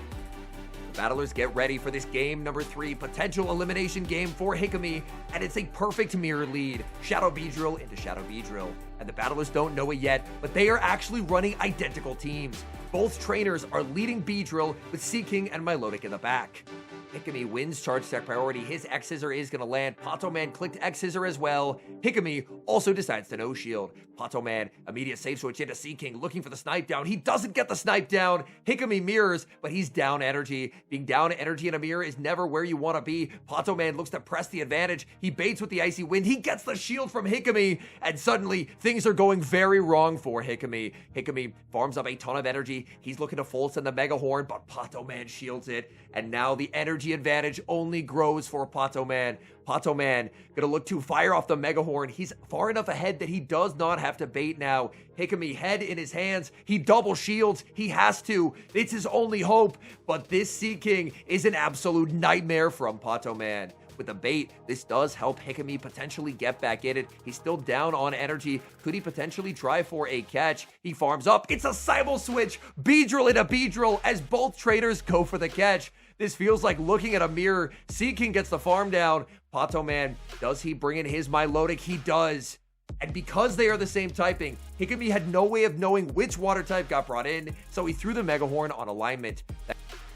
Speaker 1: Battlers, get ready for this game number 3, potential elimination game for Hikami, and it's a perfect mirror lead. Shadow Beedrill into Shadow Beedrill. And the Battlers don't know it yet, but they are actually running identical teams. Both trainers are leading Beedrill with Seaking and Milotic in the back. Hikami wins charge attack priority. His X-Scissor is going to land. Poto Man clicked X-Scissor as well. Hikami also decides to no shield. Poto Man, immediate safe switch into Seaking, looking for the snipe down. He doesn't get the snipe down. Hikami mirrors, but he's down energy. Being down energy in a mirror is never where you want to be. Poto Man looks to press the advantage. He baits with the Icy Wind. He gets the shield from Hikami, and suddenly things are going very wrong for Hikami. Hikami farms up a ton of energy. He's looking to full send the Mega Horn, but Poto Man shields it, and now the energy advantage only grows for Poto Man. Poto Man gonna look to fire off the Mega Horn. He's far enough ahead that he does not have to bait now. Hikami, head in his hands. He double shields. He has to. It's his only hope. But this Seaking is an absolute nightmare from Poto Man. With the bait, this does help Hikami potentially get back in it. He's still down on energy. Could he potentially try for a catch? He farms up. It's a Cyber Switch. Beedrill into Beedrill as both traders go for the catch. This feels like looking at a mirror. Seaking gets the farm down. Poto Man, does he bring in his Milotic? He does. And because they are the same typing, Hikami had no way of knowing which water type got brought in, so he threw the Mega Horn on alignment.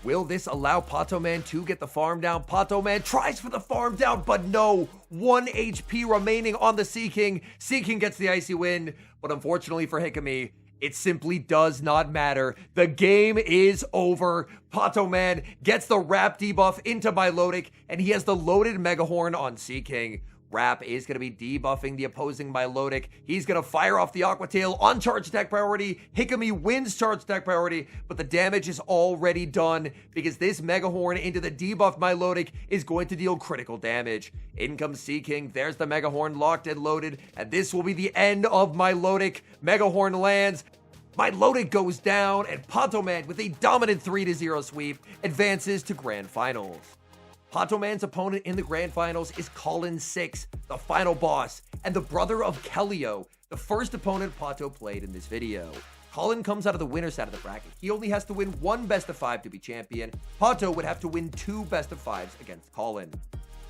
Speaker 1: Will this allow Poto Man to get the farm down? Poto Man tries for the farm down, but no. 1 HP remaining on the Seaking. Seaking gets the Icy Wind, but unfortunately for Hikami, it simply does not matter. The game is over. Poto Man gets the Wrap debuff into Milotic, and he has the loaded Mega Horn on Seaking. Wrap is going to be debuffing the opposing Milotic. He's going to fire off the Aqua Tail on charge attack priority. Hikami wins charge attack priority, but the damage is already done because this Mega Horn into the debuff Milotic is going to deal critical damage. In comes Seaking. There's the Mega Horn locked and loaded, and this will be the end of Milotic. Mega Horn lands. Milotic goes down, and Poto Man, with a dominant 3-0 sweep, advances to Grand Finals. Poto Man's opponent in the Grand Finals is Colin 6, the final boss, and the brother of Kelio, the first opponent Poto played in this video. Colin comes out of the winner's side of the bracket. He only has to win 1 best of 5 to be champion. Poto would have to win 2 best of 5s against Colin.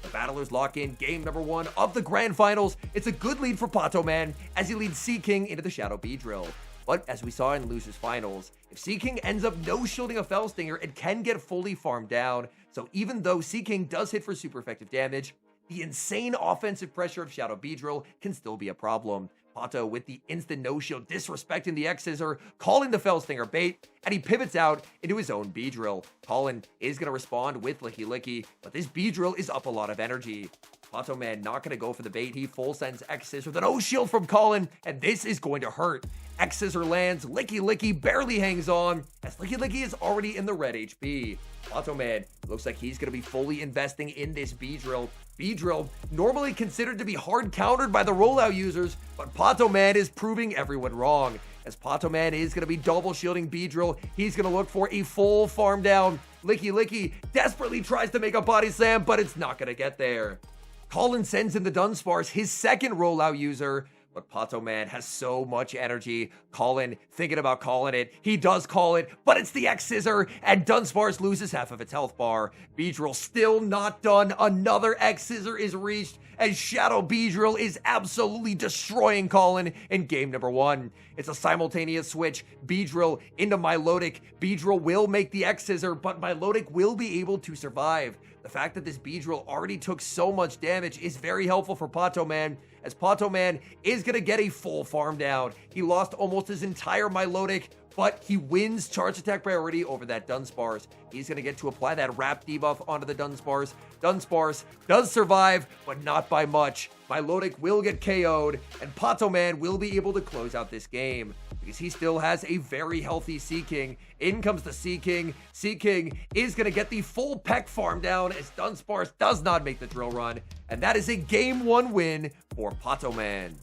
Speaker 1: The battlers lock in game number 1 of the Grand Finals. It's a good lead for Poto Man as he leads Seaking into the Shadow Beedrill. But as we saw in Losers Finals, if Seaking ends up no-shielding a Fell Stinger, it can get fully farmed down. So even though Seaking does hit for super effective damage, the insane offensive pressure of Shadow Beedrill can still be a problem. Poto with the instant no-shield, disrespecting the X-Scissor, calling the Fell Stinger bait, and he pivots out into his own Beedrill. Colin is going to respond with Licky, but this Beedrill is up a lot of energy. Poto Man not going to go for the bait. He full sends X-Scissor with a no-shield from Colin, and this is going to hurt. X-Scissor lands, Licky barely hangs on, as Licky is already in the red HP. Poto Man looks like he's going to be fully investing in this Beedrill. Beedrill, normally considered to be hard countered by the rollout users, but Poto Man is proving everyone wrong. As Poto Man is going to be double shielding Beedrill, he's going to look for a full farm down. Licky desperately tries to make a body slam, but it's not going to get there. Colin sends in the Dunsparce, his second rollout user, But Poto Man has so much energy. Colin thinking about calling it. He does call it, but it's the X-Scissor, and Dunsparce loses half of its health bar. Beedrill still not done. Another X-Scissor is reached, and Shadow Beedrill is absolutely destroying Colin in game number 1. It's a simultaneous switch. Beedrill into Milotic. Beedrill will make the X-Scissor, but Milotic will be able to survive. The fact that this Beedrill already took so much damage is very helpful for Poto Man, as Poto Man is going to get a full farm down. He lost almost his entire Milotic, but he wins charge attack priority over that Dunsparce. He's going to get to apply that wrap debuff onto the Dunsparce. Dunsparce does survive, but not by much. Milotic will get KO'd, and Poto Man will be able to close out this game, because he still has a very healthy Seaking. In comes the Seaking. Seaking is going to get the full Peck farm down, as Dunsparce does not make the drill run, and that is a game 1 win for Poto Man.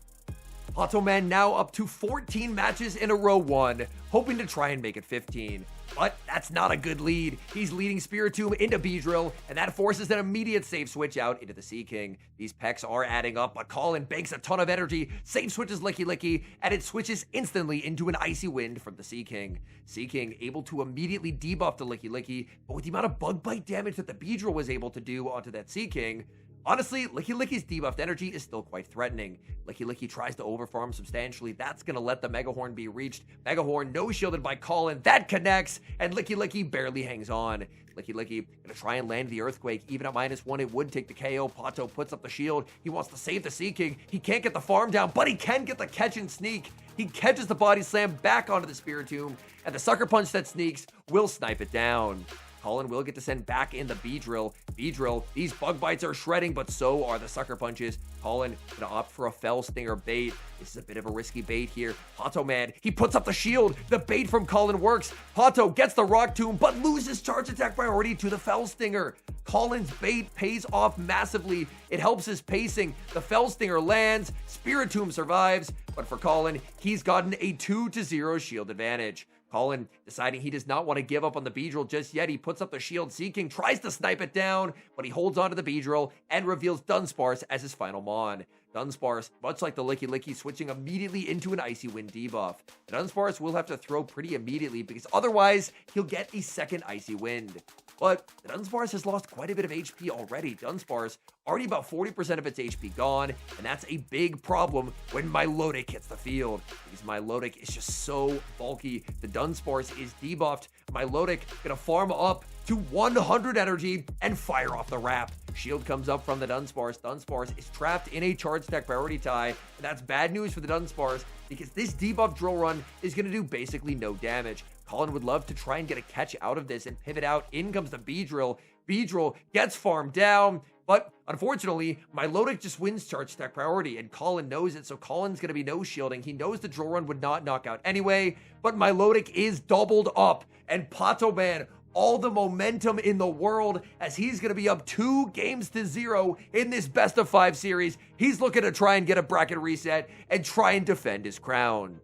Speaker 1: Poto Man now up to 14 matches in a row won, hoping to try and make it 15. But that's not a good lead. He's leading Spiritomb into Beedrill, and that forces an immediate save switch out into the Seaking. These pecks are adding up, but Colin banks a ton of energy, save switches Licky Licky, and it switches instantly into an Icy Wind from the Seaking. Seaking able to immediately debuff the Licky Licky, but with the amount of bug bite damage that the Beedrill was able to do onto that Seaking, honestly, Licky Licky's debuffed energy is still quite threatening. Licky Licky tries to overfarm substantially. That's going to let the Mega Horn be reached. Mega Horn no-shielded by Colin. That connects, and Licky Licky barely hangs on. Licky Licky going to try and land the Earthquake. Even at -1, it would take the KO. Poto puts up the shield. He wants to save the Seaking. He can't get the farm down, but he can get the catch and sneak. He catches the Body Slam back onto the Spiritomb, and the Sucker Punch that sneaks will snipe it down. Colin will get to send back in the Beedrill. Beedrill, these bug bites are shredding, but so are the Sucker Punches. Colin gonna opt for a Fell Stinger bait. This is a bit of a risky bait here. Poto Man, he puts up the shield. The bait from Colin works. Poto gets the Rock Tomb, but loses charge attack priority to the Fell Stinger. Colin's bait pays off massively. It helps his pacing. The Fell Stinger lands. Spiritomb survives, but for Colin, he's gotten a 2-0 shield advantage. Colin deciding he does not want to give up on the Beedrill just yet. He puts up the shield. Seaking tries to snipe it down, but he holds onto the Beedrill and reveals Dunsparce as his final mon. Dunsparce, much like the Licky Licky, switching immediately into an Icy Wind debuff. Dunsparce will have to throw pretty immediately, because otherwise he'll get a second Icy Wind. But Dunsparce has lost quite a bit of HP already. Dunsparce already about 40% of its HP gone, and that's a big problem when Milotic hits the field, because Milotic is just so bulky. The Dunsparce is debuffed. Milotic gonna farm up to 100 energy and fire off the wrap. Shield comes up from the Dunsparce. Dunsparce is trapped in a charge stack priority tie, and that's bad news for the Dunsparce, because this debuff drill run is going to do basically no damage. Colin would love to try and get a catch out of this and pivot out. In comes the Beedrill. Beedrill gets farmed down, but unfortunately, Milotic just wins charge stack priority, and Colin knows it, so Colin's going to be no-shielding. He knows the drill run would not knock out anyway, but Milotic is doubled up, and Poto Man, all the momentum in the world, as he's going to be up 2-0 in this best-of-5 series. He's looking to try and get a bracket reset and try and defend his crown.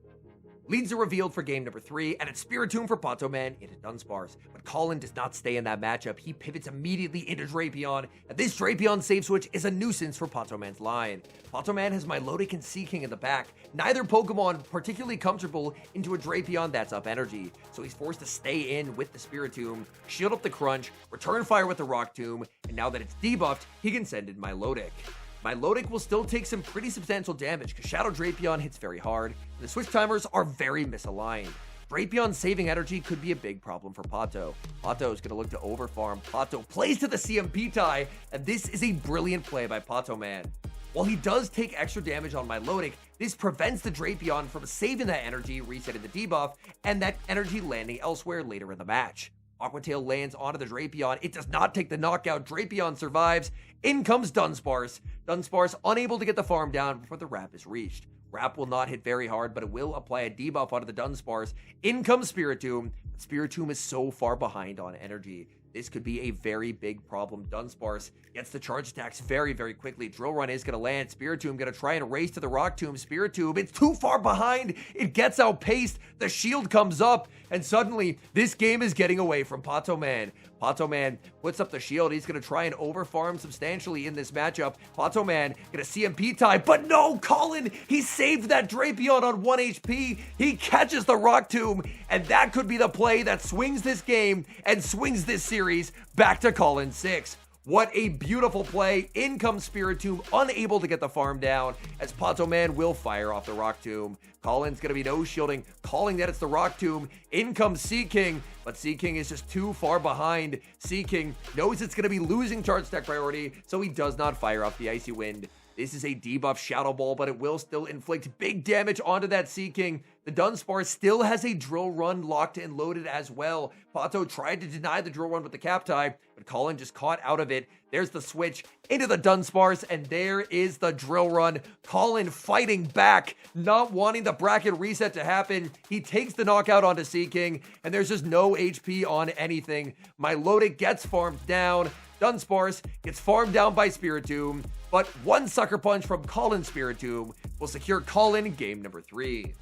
Speaker 1: Leads are revealed for game number 3, and it's Spiritomb for Poto Man into Dunsparce. But Colin does not stay in that matchup. He pivots immediately into Drapion, and this Drapion save switch is a nuisance for Poto Man's line. Poto Man has Milotic and Seaking in the back. Neither Pokemon particularly comfortable into a Drapion that's up energy, so he's forced to stay in with the Spiritomb, shield up the Crunch, return fire with the Rock Tomb, and now that it's debuffed, he can send in Milotic. Milotic will still take some pretty substantial damage, because Shadow Drapion hits very hard, and the switch timers are very misaligned. Drapion saving energy could be a big problem for Poto. Poto is going to look to overfarm. Poto plays to the CMP tie, and this is a brilliant play by Poto Man. While he does take extra damage on Milotic, this prevents the Drapion from saving that energy, resetting the debuff, and that energy landing elsewhere later in the match. Aqua Tail lands onto the Drapion. It does not take the knockout. Drapion survives. In comes Dunsparce. Dunsparce unable to get the farm down before the wrap is reached. Wrap will not hit very hard, but it will apply a debuff onto the Dunsparce. In comes Spiritomb. Spiritomb is so far behind on energy. This could be a very big problem. Dunsparce gets the charge attacks very, very quickly. Drill Run is going to land. Spiritomb going to try and race to the Rock Tomb. Spiritomb, it's too far behind. It gets outpaced. The shield comes up. and suddenly this game is getting away from Poto Man. Poto Man puts up the shield. He's going to try and overfarm substantially in this matchup. Poto Man going to CMP tie, but no, Colin, he saved that Drapion on 1 HP. He catches the Rock Tomb, and that could be the play that swings this game and swings this series back to Colin 6. What a beautiful play. In comes Spiritomb, unable to get the farm down, as Poto Man will fire off the Rock Tomb. Colin's going to be no shielding, calling that it's the Rock Tomb. In comes Seaking, but Seaking is just too far behind. Seaking knows it's going to be losing charge stack priority, so he does not fire off the Icy Wind. This is a debuff Shadow Ball, but it will still inflict big damage onto that Seaking. The Dunsparce still has a Drill Run locked and loaded as well. Poto tried to deny the Drill Run with the Cap Tie, but Colin just caught out of it. There's the switch into the Dunsparce, and there is the Drill Run. Colin fighting back, not wanting the bracket reset to happen. He takes the knockout onto Seaking, and there's just no HP on anything. Milotic gets farmed down. Dunsparce gets farmed down by Spiritomb, but one Sucker Punch from Colin Spiritomb will secure Colin game number 3.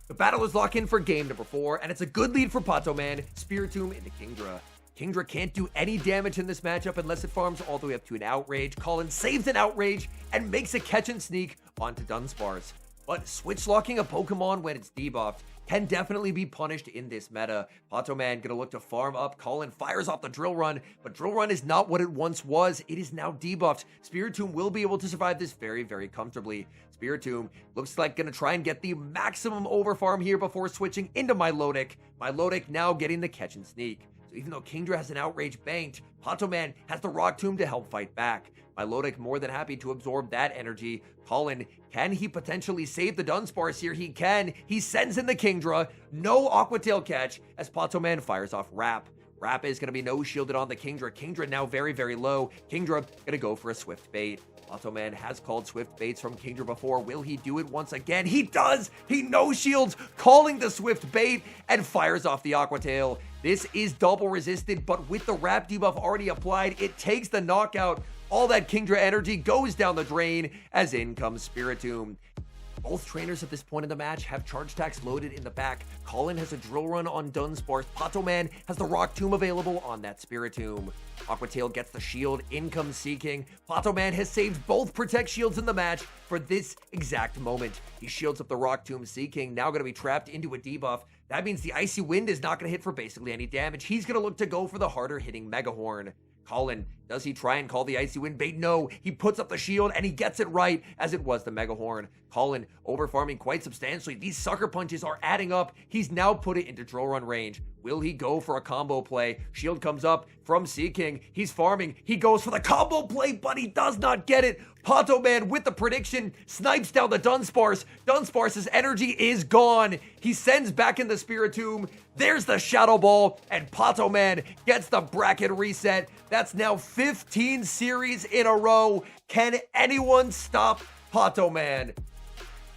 Speaker 1: The battlers lock in for game number 4, and it's a good lead for Poto Man. Spiritomb into Kingdra. Kingdra can't do any damage in this matchup unless it farms all the way up to an Outrage. Colin saves an Outrage and makes a catch and sneak onto Dunsparce. But switch locking a Pokemon when it's debuffed can definitely be punished in this meta. Poto Man gonna look to farm up. Colin fires off the Drill Run, but Drill Run is not what it once was. It is now debuffed. Spiritomb will be able to survive this very, very comfortably. Spiritomb looks like gonna try and get the maximum overfarm here before switching into Milotic. Milotic now getting the catch and sneak. So even though Kingdra has an Outrage banked, Poto Man has the Rock Tomb to help fight back. Milotic more than happy to absorb that energy. Colin, can he potentially save the Dunsparce here? He can. He sends in the Kingdra. No Aqua Tail catch as Poto Man fires off Wrap. Wrap is going to be no shielded on the Kingdra. Kingdra now very, very low. Kingdra going to go for a Swift Bait. Poto Man has called Swift Baits from Kingdra before. Will he do it once again? He does! He no shields, calling the Swift Bait and fires off the Aqua Tail. This is double resisted, but with the Wrap debuff already applied, it takes the knockout. All that Kingdra energy goes down the drain as in comes Spiritomb. Both trainers at this point in the match have charge attacks loaded in the back. Colin has a Drill Run on Dunsparce. Poto Man has the Rock Tomb available on that Spiritomb. Aqua Tail gets the shield. In comes Seaking. Poto Man has saved both Protect shields in the match for this exact moment. He shields up the Rock Tomb. Seaking now going to be trapped into a debuff. That means the Icy Wind is not going to hit for basically any damage. He's going to look to go for the harder hitting Mega Horn. Colin, does he try and call the Icy Wind bait? No, he puts up the shield and he gets it right as it was the Mega Horn. Colin overfarming quite substantially. These Sucker Punches are adding up. He's now put it into Drill Run range. Will he go for a combo play? Shield comes up from Seaking. He's farming. He goes for the combo play, but he does not get it. Poto Man with the prediction snipes down the Dunsparce. Dunsparce's energy is gone. He sends back in the Spiritomb. There's the Shadow Ball, and Poto Man gets the bracket reset. That's now 15 series in a row. Can anyone stop Poto Man?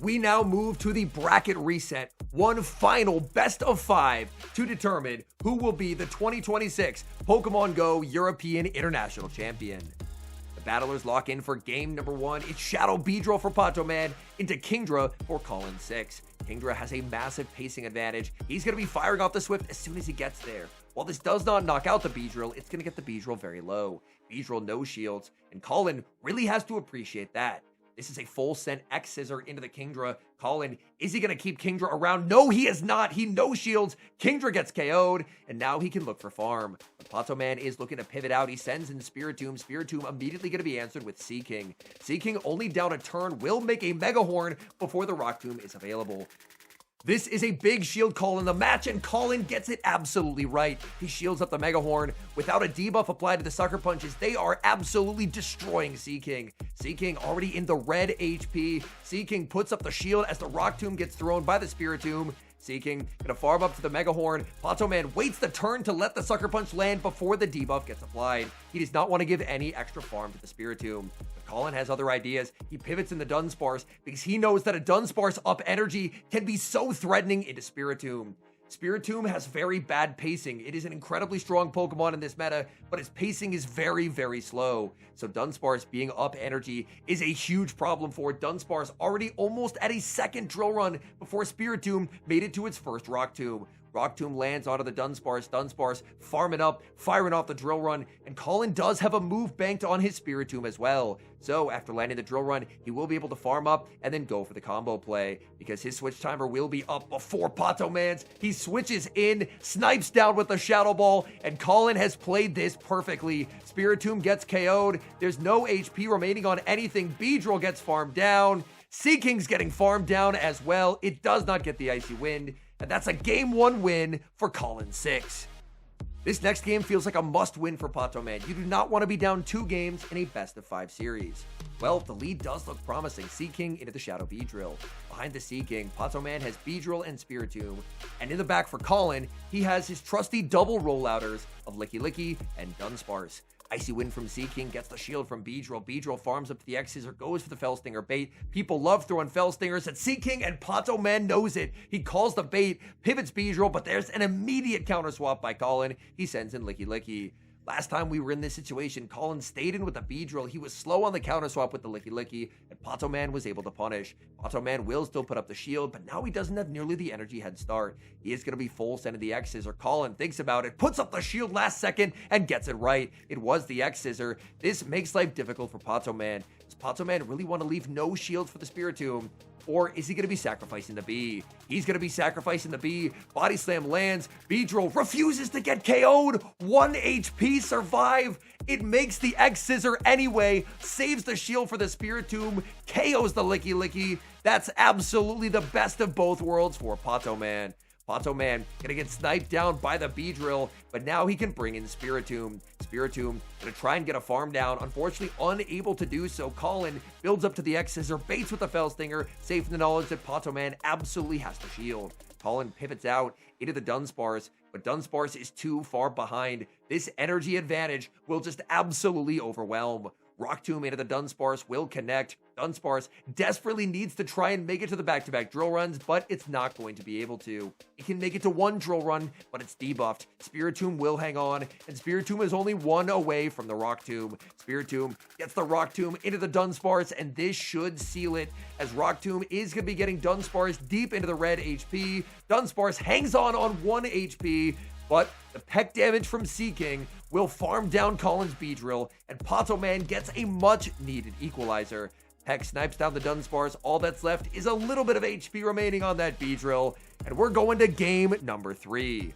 Speaker 1: We now move to the bracket reset. One final best of 5 to determine who will be the 2026 Pokemon Go European International Champion. The battlers lock in for game number 1. It's Shadow Beedrill for Poto Man into Kingdra for Colin 6. Kingdra has a massive pacing advantage. He's going to be firing off the Swift as soon as he gets there. While this does not knock out the Beedrill, it's going to get the Beedrill very low. Beedrill no shields, and Colin really has to appreciate that. This is a full sent X Scissor into the Kingdra. Colin, is he going to keep Kingdra around? No, he is not. He no shields. Kingdra gets KO'd, and now he can look for farm. But Poto Man is looking to pivot out. He sends in Spiritomb. Spiritomb immediately going to be answered with Seaking. Seaking only down a turn will make a Mega Horn before the Rock Tomb is available. This is a big shield call in the match, and Colin gets it absolutely right. He shields up the Mega Horn. Without a debuff applied to the Sucker Punches, they are absolutely destroying Seaking. Seaking already in the red HP. Seaking puts up the shield as the Rock Tomb gets thrown by the Spiritomb. Seaking gonna farm up to the Mega Horn. Poto Man waits the turn to let the Sucker Punch land before the debuff gets applied. He does not want to give any extra farm to the Spiritomb. But Colin has other ideas. He pivots in the Dunsparce because he knows that a Dunsparce up energy can be so threatening into Spiritomb. Spiritomb has very bad pacing. It is an incredibly strong Pokemon in this meta, but its pacing is very, very slow. So Dunsparce being up energy is a huge problem for Dunsparce, already almost at a second Drill Run before Spiritomb made it to its first Rock Tomb. Rock Tomb lands onto the Dunsparce. Dunsparce farming up, firing off the Drill Run, and Colin does have a move banked on his Spirit Tomb as well. So after landing the Drill Run, he will be able to farm up and then go for the combo play, because his switch timer will be up before Poto Man's. He switches in, snipes down with the Shadow Ball, and Colin has played this perfectly. Spirit Tomb gets KO'd. There's no HP remaining on anything. Beedrill gets farmed down. Seaking's getting farmed down as well. It does not get the Icy Wind, and that's a game 1 win for Colin 6. This next game feels like a must-win for Poto Man. You do not want to be down 2 games in a best-of-5 series. Well, the lead does look promising. Seaking into the Shadow Beedrill. Behind the Seaking, Poto Man has Beedrill and Spirit Tomb. And in the back for Colin, he has his trusty double rollouters of Licky Licky and Dunsparce. Icy Wind from Seaking gets the shield from Beedrill. Beedrill farms up to the X-Scissor, goes for the Fell Stinger bait. People love throwing Fell Stingers at Seaking, and Poto Man knows it. He calls the bait, pivots Beedrill, but there's an immediate counter swap by Colin. He sends in Licky Licky. Last time we were in this situation, Colin stayed in with the Beedrill. He was slow on the counter swap with the Licky Licky, and Poto Man was able to punish. Poto Man will still put up the shield, but now he doesn't have nearly the energy head start. He is going to be full sending the X-Scissor. Colin thinks about it, puts up the shield last second, and gets it right. It was the X-Scissor. This makes life difficult for Poto Man. Does Poto Man really want to leave no shields for the Spirit Tomb? Or is he going to be sacrificing the B? He's going to be sacrificing the B. Body Slam lands. Beedrill refuses to get KO'd. 1 HP survive. It makes the X-Scissor anyway. Saves the shield for the Spirit Tomb. KOs the Licky Licky. That's absolutely the best of both worlds for Poto Man. Poto Man gonna get sniped down by the Beedrill, but now he can bring in Spirit Tomb. Spirit Tomb gonna try and get a farm down. Unfortunately, unable to do so. Colin builds up to the X-Scissor, baits with the Fell Stinger, safe in the knowledge that Poto Man absolutely has to shield. Colin pivots out into the Dunsparce, but Dunsparce is too far behind. This energy advantage will just absolutely overwhelm. Rock Tomb into the Dunsparce will connect. Dunsparce desperately needs to try and make it to the back-to-back drill runs, but it's not going to be able to. It can make it to 1 drill run, but it's debuffed. Spirit Tomb will hang on, and Spirit Tomb is only 1 away from the Rock Tomb. Spirit Tomb gets the Rock Tomb into the Dunsparce, and this should seal it, as Rock Tomb is going to be getting Dunsparce deep into the red HP. Dunsparce hangs on 1 HP, but the peck damage from Seaking will farm down Colin's Beedrill, and Poto Man gets a much-needed equalizer. Peck snipes down the Dunsparce. All that's left is a little bit of HP remaining on that Beedrill, and we're going to game number 3.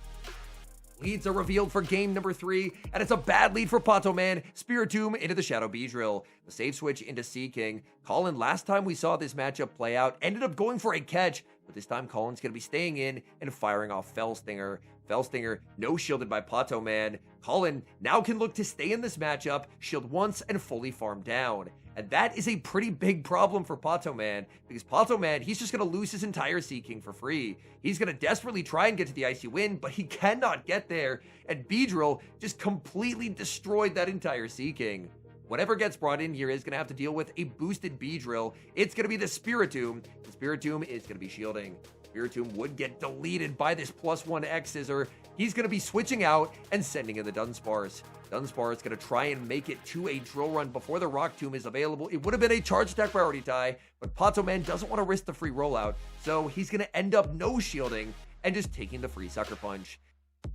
Speaker 1: Leads are revealed for game number 3, and it's a bad lead for Poto Man. Spirit Tomb into the Shadow Beedrill. The save switch into Seaking. Colin, last time we saw this matchup play out, ended up going for a catch, but this time Colin's going to be staying in and firing off Fell Stinger. Fell Stinger, no shielded by Poto Man. Colin now can look to stay in this matchup, shield once, and fully farm down. And that is a pretty big problem for Poto Man, because Poto Man, he's just going to lose his entire Seaking for free. He's going to desperately try and get to the Icy Wind, but he cannot get there, and Beedrill just completely destroyed that entire Seaking. Whatever gets brought in here is going to have to deal with a boosted Beedrill. It's going to be the Spirit Tomb. The Spirit Tomb is going to be shielding. Spirit Tomb would get deleted by this +1 X-Scissor. He's going to be switching out and sending in the Dunsparce. Dunsparce is going to try and make it to a drill run before the Rock Tomb is available. It would have been a charge attack priority tie, but Poto Man doesn't want to risk the free rollout, so he's going to end up no shielding and just taking the free Sucker Punch.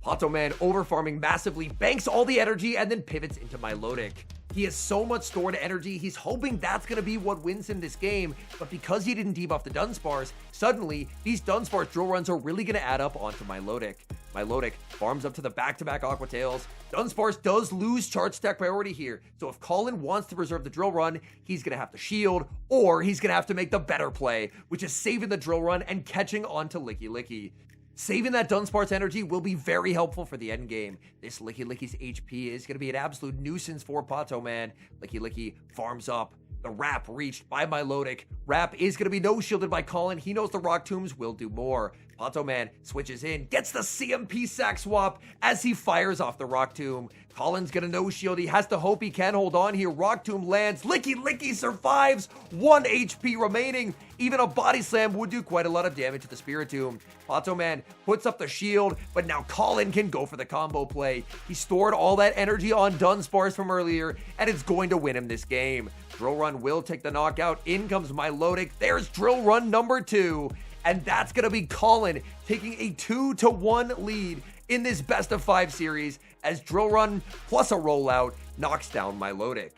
Speaker 1: Poto Man overfarming massively, banks all the energy, and then pivots into Milotic. He has so much stored energy, he's hoping that's going to be what wins him this game, but because he didn't debuff the Dunsparce, suddenly these Dunsparce drill runs are really going to add up onto Milotic. Milotic farms up to the back-to-back Aqua Tails. Dunsparce does lose charge stack priority here, so if Colin wants to preserve the drill run, he's going to have to shield, or he's going to have to make the better play, which is saving the drill run and catching onto Licky Licky. Saving that Dunsparce energy will be very helpful for the end game. This Licky Licky's HP is going to be an absolute nuisance for Poto Man. Licky Licky farms up. The Wrap reached by Milotic. Wrap is going to be no shielded by Colin. He knows the Rock Tombs will do more. Poto Man switches in, gets the CMP sack swap as he fires off the Rock Tomb. Colin's gonna no shield. He has to hope he can hold on here. Rock Tomb lands. Licky Licky survives. 1 HP remaining. Even a body slam would do quite a lot of damage to the Spirit Tomb. Poto Man puts up the shield, but now Colin can go for the combo play. He stored all that energy on Dunsparce from earlier, and it's going to win him this game. Drill Run will take the knockout. In comes Milotic. There's Drill Run number 2. and that's going to be Colin taking a 2-1 lead in this best of 5 series as Drill Run plus a rollout knocks down Milotic.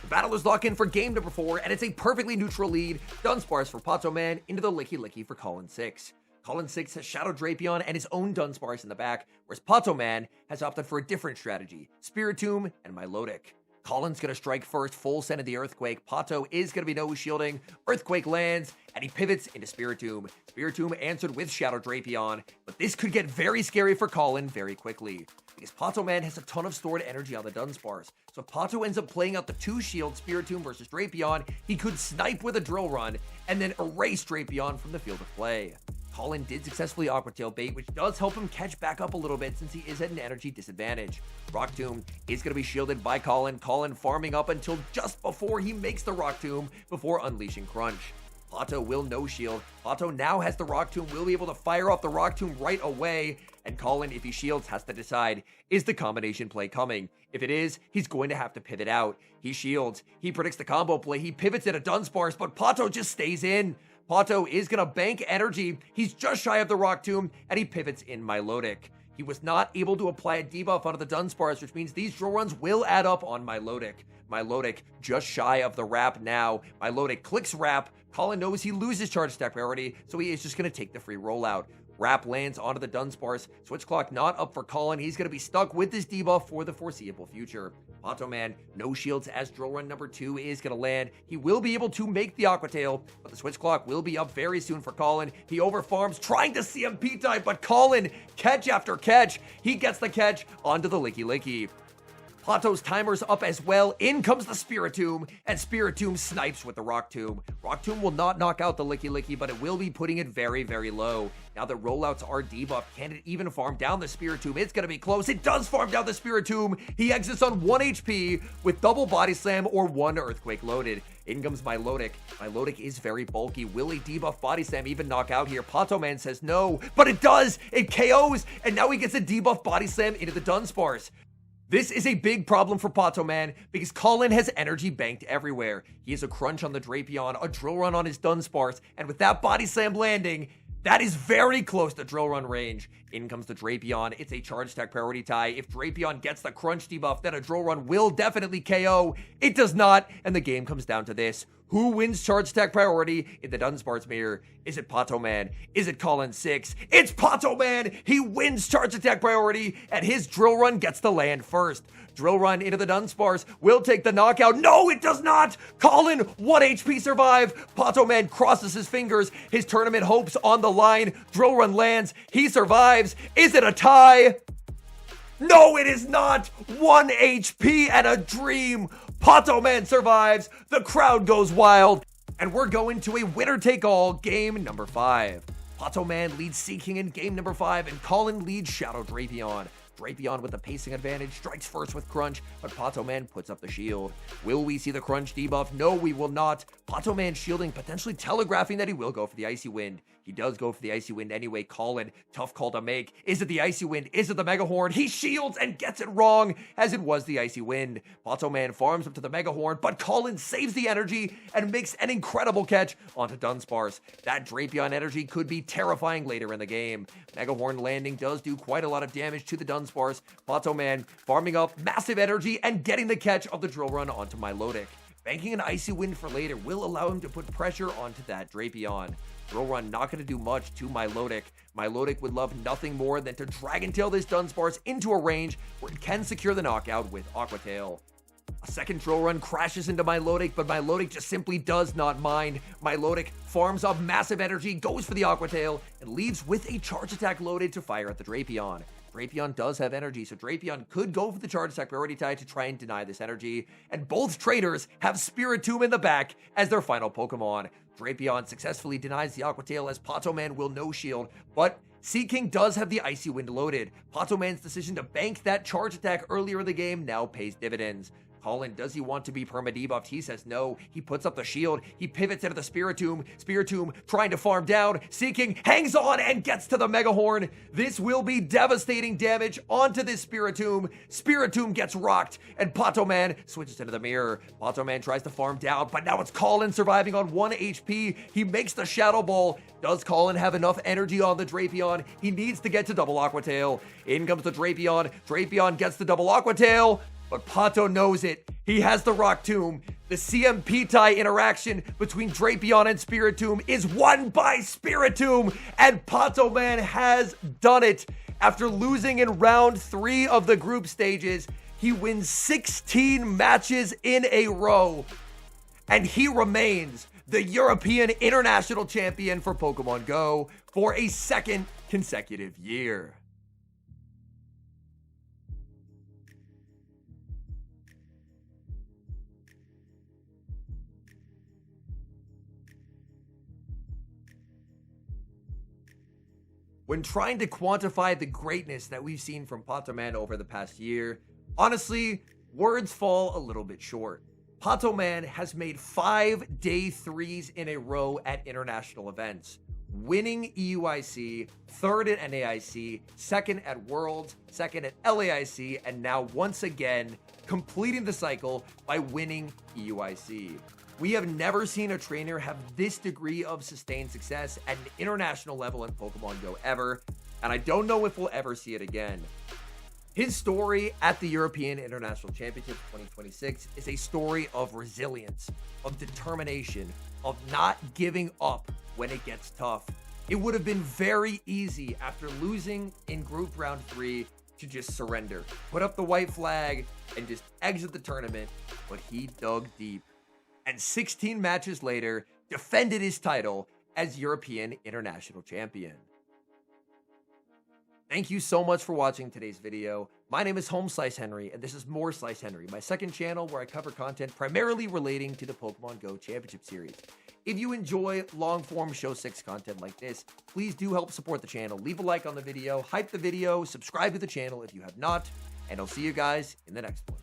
Speaker 1: The battle is locked in for game number 4, and it's a perfectly neutral lead. Dunsparce for Poto Man into the Licky Licky for Colin 6. Colin 6 has Shadow Drapion and his own Dunsparce in the back, whereas Poto Man has opted for a different strategy, Spiritomb and Milotic. Colin's going to strike first, full send of the Earthquake. Poto is going to be no shielding. Earthquake lands, and he pivots into Spiritomb. Spiritomb answered with Shadow Drapion, but this could get very scary for Colin very quickly, because Poto Man has a ton of stored energy on the Dunsparce. So if Poto ends up playing out the 2-shield Spiritomb versus Drapion, he could snipe with a Drill Run, and then erase Drapion from the field of play. Colin did successfully Aqua Tail bait, which does help him catch back up a little bit since he is at an energy disadvantage. Rock Tomb is going to be shielded by Colin. Colin farming up until just before he makes the Rock Tomb before unleashing Crunch. Poto will no shield. Poto now has the Rock Tomb, will be able to fire off the Rock Tomb right away. And Colin, if he shields, has to decide, is the combination play coming? If it is, he's going to have to pivot out. He shields, he predicts the combo play, he pivots at a Dunsparce, but Poto just stays in. Poto is going to bank energy. He's just shy of the Rock Tomb, and he pivots in Milotic. He was not able to apply a debuff onto the Dunsparce, which means these drill runs will add up on Milotic. Milotic just shy of the wrap now. Milotic clicks wrap. Colin knows he loses charge attack priority, so he is just going to take the free rollout. Wrap lands onto the Dunsparce. Switch clock not up for Colin. He's going to be stuck with this debuff for the foreseeable future. Poto Man, no shields as drill run number 2 is going to land. He will be able to make the Aqua Tail, but the switch clock will be up very soon for Colin. He overfarms, trying to CMP type, but Colin, catch after catch. He gets the catch onto the Licky Licky. Poto's timer's up as well. In comes the Spiritomb, and Spiritomb snipes with the Rock Tomb. Rock Tomb will not knock out the Licky Licky, but it will be putting it very, very low. Now the rollouts are debuffed. Can it even farm down the Spiritomb? It's going to be close. It does farm down the Spiritomb. He exits on 1 HP with double Body Slam or 1 Earthquake loaded. In comes Milotic. Milotic is very bulky. Will a debuff Body Slam even knock out here? Poto Man says no, but it does. It KOs, and now he gets a debuff Body Slam into the Dunsparce. This is a big problem for Poto Man because Colin has energy banked everywhere. He has a Crunch on the Drapion, a Drill Run on his Dunsparce, and with that Body Slam landing, that is very close to Drill Run range. In comes the Drapion. It's a charge attack priority tie. If Drapion gets the Crunch debuff, then a Drill Run will definitely KO. It does not, and the game comes down to this. Who wins charge attack priority in the Dunsparce mirror? Is it Poto Man? Is it Colin 6? It's Poto Man! He wins charge attack priority, and his Drill Run gets the land first. Drill Run into the Dunsparce will take the knockout. No, it does not! Colin, 1 HP survive. Poto Man crosses his fingers. His tournament hopes on the line. Drill Run lands. He survives. Is it a tie? No, it is not! 1 HP and a dream! Poto Man survives, the crowd goes wild, and we're going to a winner-take-all game number 5. Poto Man leads Seaking in game number 5, and Colin leads Shadow Drapion. Drapion with the pacing advantage strikes first with Crunch, but Poto Man puts up the shield. Will we see the Crunch debuff? No, we will not. Poto Man shielding, potentially telegraphing that he will go for the Icy Wind. He does go for the Icy Wind anyway. Colin, tough call to make. Is it the Icy Wind? Is it the Mega Horn? He shields and gets it wrong, as it was the Icy Wind. Poto Man farms up to the Mega Horn, but Colin saves the energy and makes an incredible catch onto Dunsparce. That Drapion energy could be terrifying later in the game. Mega Horn landing does do quite a lot of damage to the Dunsparce. Poto Man farming up massive energy and getting the catch of the Drill Run onto Milotic. Banking an Icy Wind for later will allow him to put pressure onto that Drapion. Drill Run not going to do much to Milotic. Milotic would love nothing more than to Dragon Tail this Dunsparce into a range where it can secure the knockout with Aqua Tail. A second Drill Run crashes into Milotic, but Milotic just simply does not mind. Milotic farms up massive energy, goes for the Aqua Tail, and leaves with a charge attack loaded to fire at the Drapion. Drapion does have energy, so Drapion could go for the charge attack priority tie to try and deny this energy. And both traders have Spiritomb in the back as their final Pokemon. Drapion successfully denies the Aqua Tail as Poto Man will no shield, but Seaking does have the Icy Wind loaded. Poto Man's decision to bank that charge attack earlier in the game now pays dividends. Colin, does he want to be perma-debuffed? He says no. He puts up the shield. He pivots into the Spiritomb. Spiritomb trying to farm down. Seeking, hangs on, and gets to the Mega Horn. This will be devastating damage onto this Spiritomb. Spiritomb gets rocked, and Poto Man switches into the mirror. Poto Man tries to farm down, but now it's Colin surviving on 1 HP. He makes the Shadow Ball. Does Colin have enough energy on the Drapion? He needs to get to double Aqua Tail. In comes the Drapion. Drapion gets the double Aqua Tail. But Poto knows it. He has the Rock Tomb. The CMP-Tai interaction between Drapion and Spiritomb is won by Spiritomb. And Poto Man has done it. After losing in round 3 of the group stages, he wins 16 matches in a row. And he remains the European International Champion for Pokemon Go for a 2nd consecutive year. When trying to quantify the greatness that we've seen from Poto Man over the past year, honestly, words fall a little bit short. Poto Man has made 5 day 3s in a row at international events, winning EUIC, 3rd at NAIC, 2nd at Worlds, 2nd at LAIC, and now once again completing the cycle by winning EUIC. We have never seen a trainer have this degree of sustained success at an international level in Pokemon Go ever, and I don't know if we'll ever see it again. His story at the European International Championship 2026 is a story of resilience, of determination, of not giving up when it gets tough. It would have been very easy after losing in group round 3 to just surrender, put up the white flag, and just exit the tournament, but he dug deep. And 16 matches later, defended his title as European International Champion. Thank you so much for watching today's video. My name is Home Slice Henry, and this is More Slice Henry, my 2nd channel where I cover content primarily relating to the Pokemon Go Championship Series. If you enjoy long-form Show 6 content like this, please do help support the channel. Leave a like on the video, hype the video, subscribe to the channel if you have not, and I'll see you guys in the next one.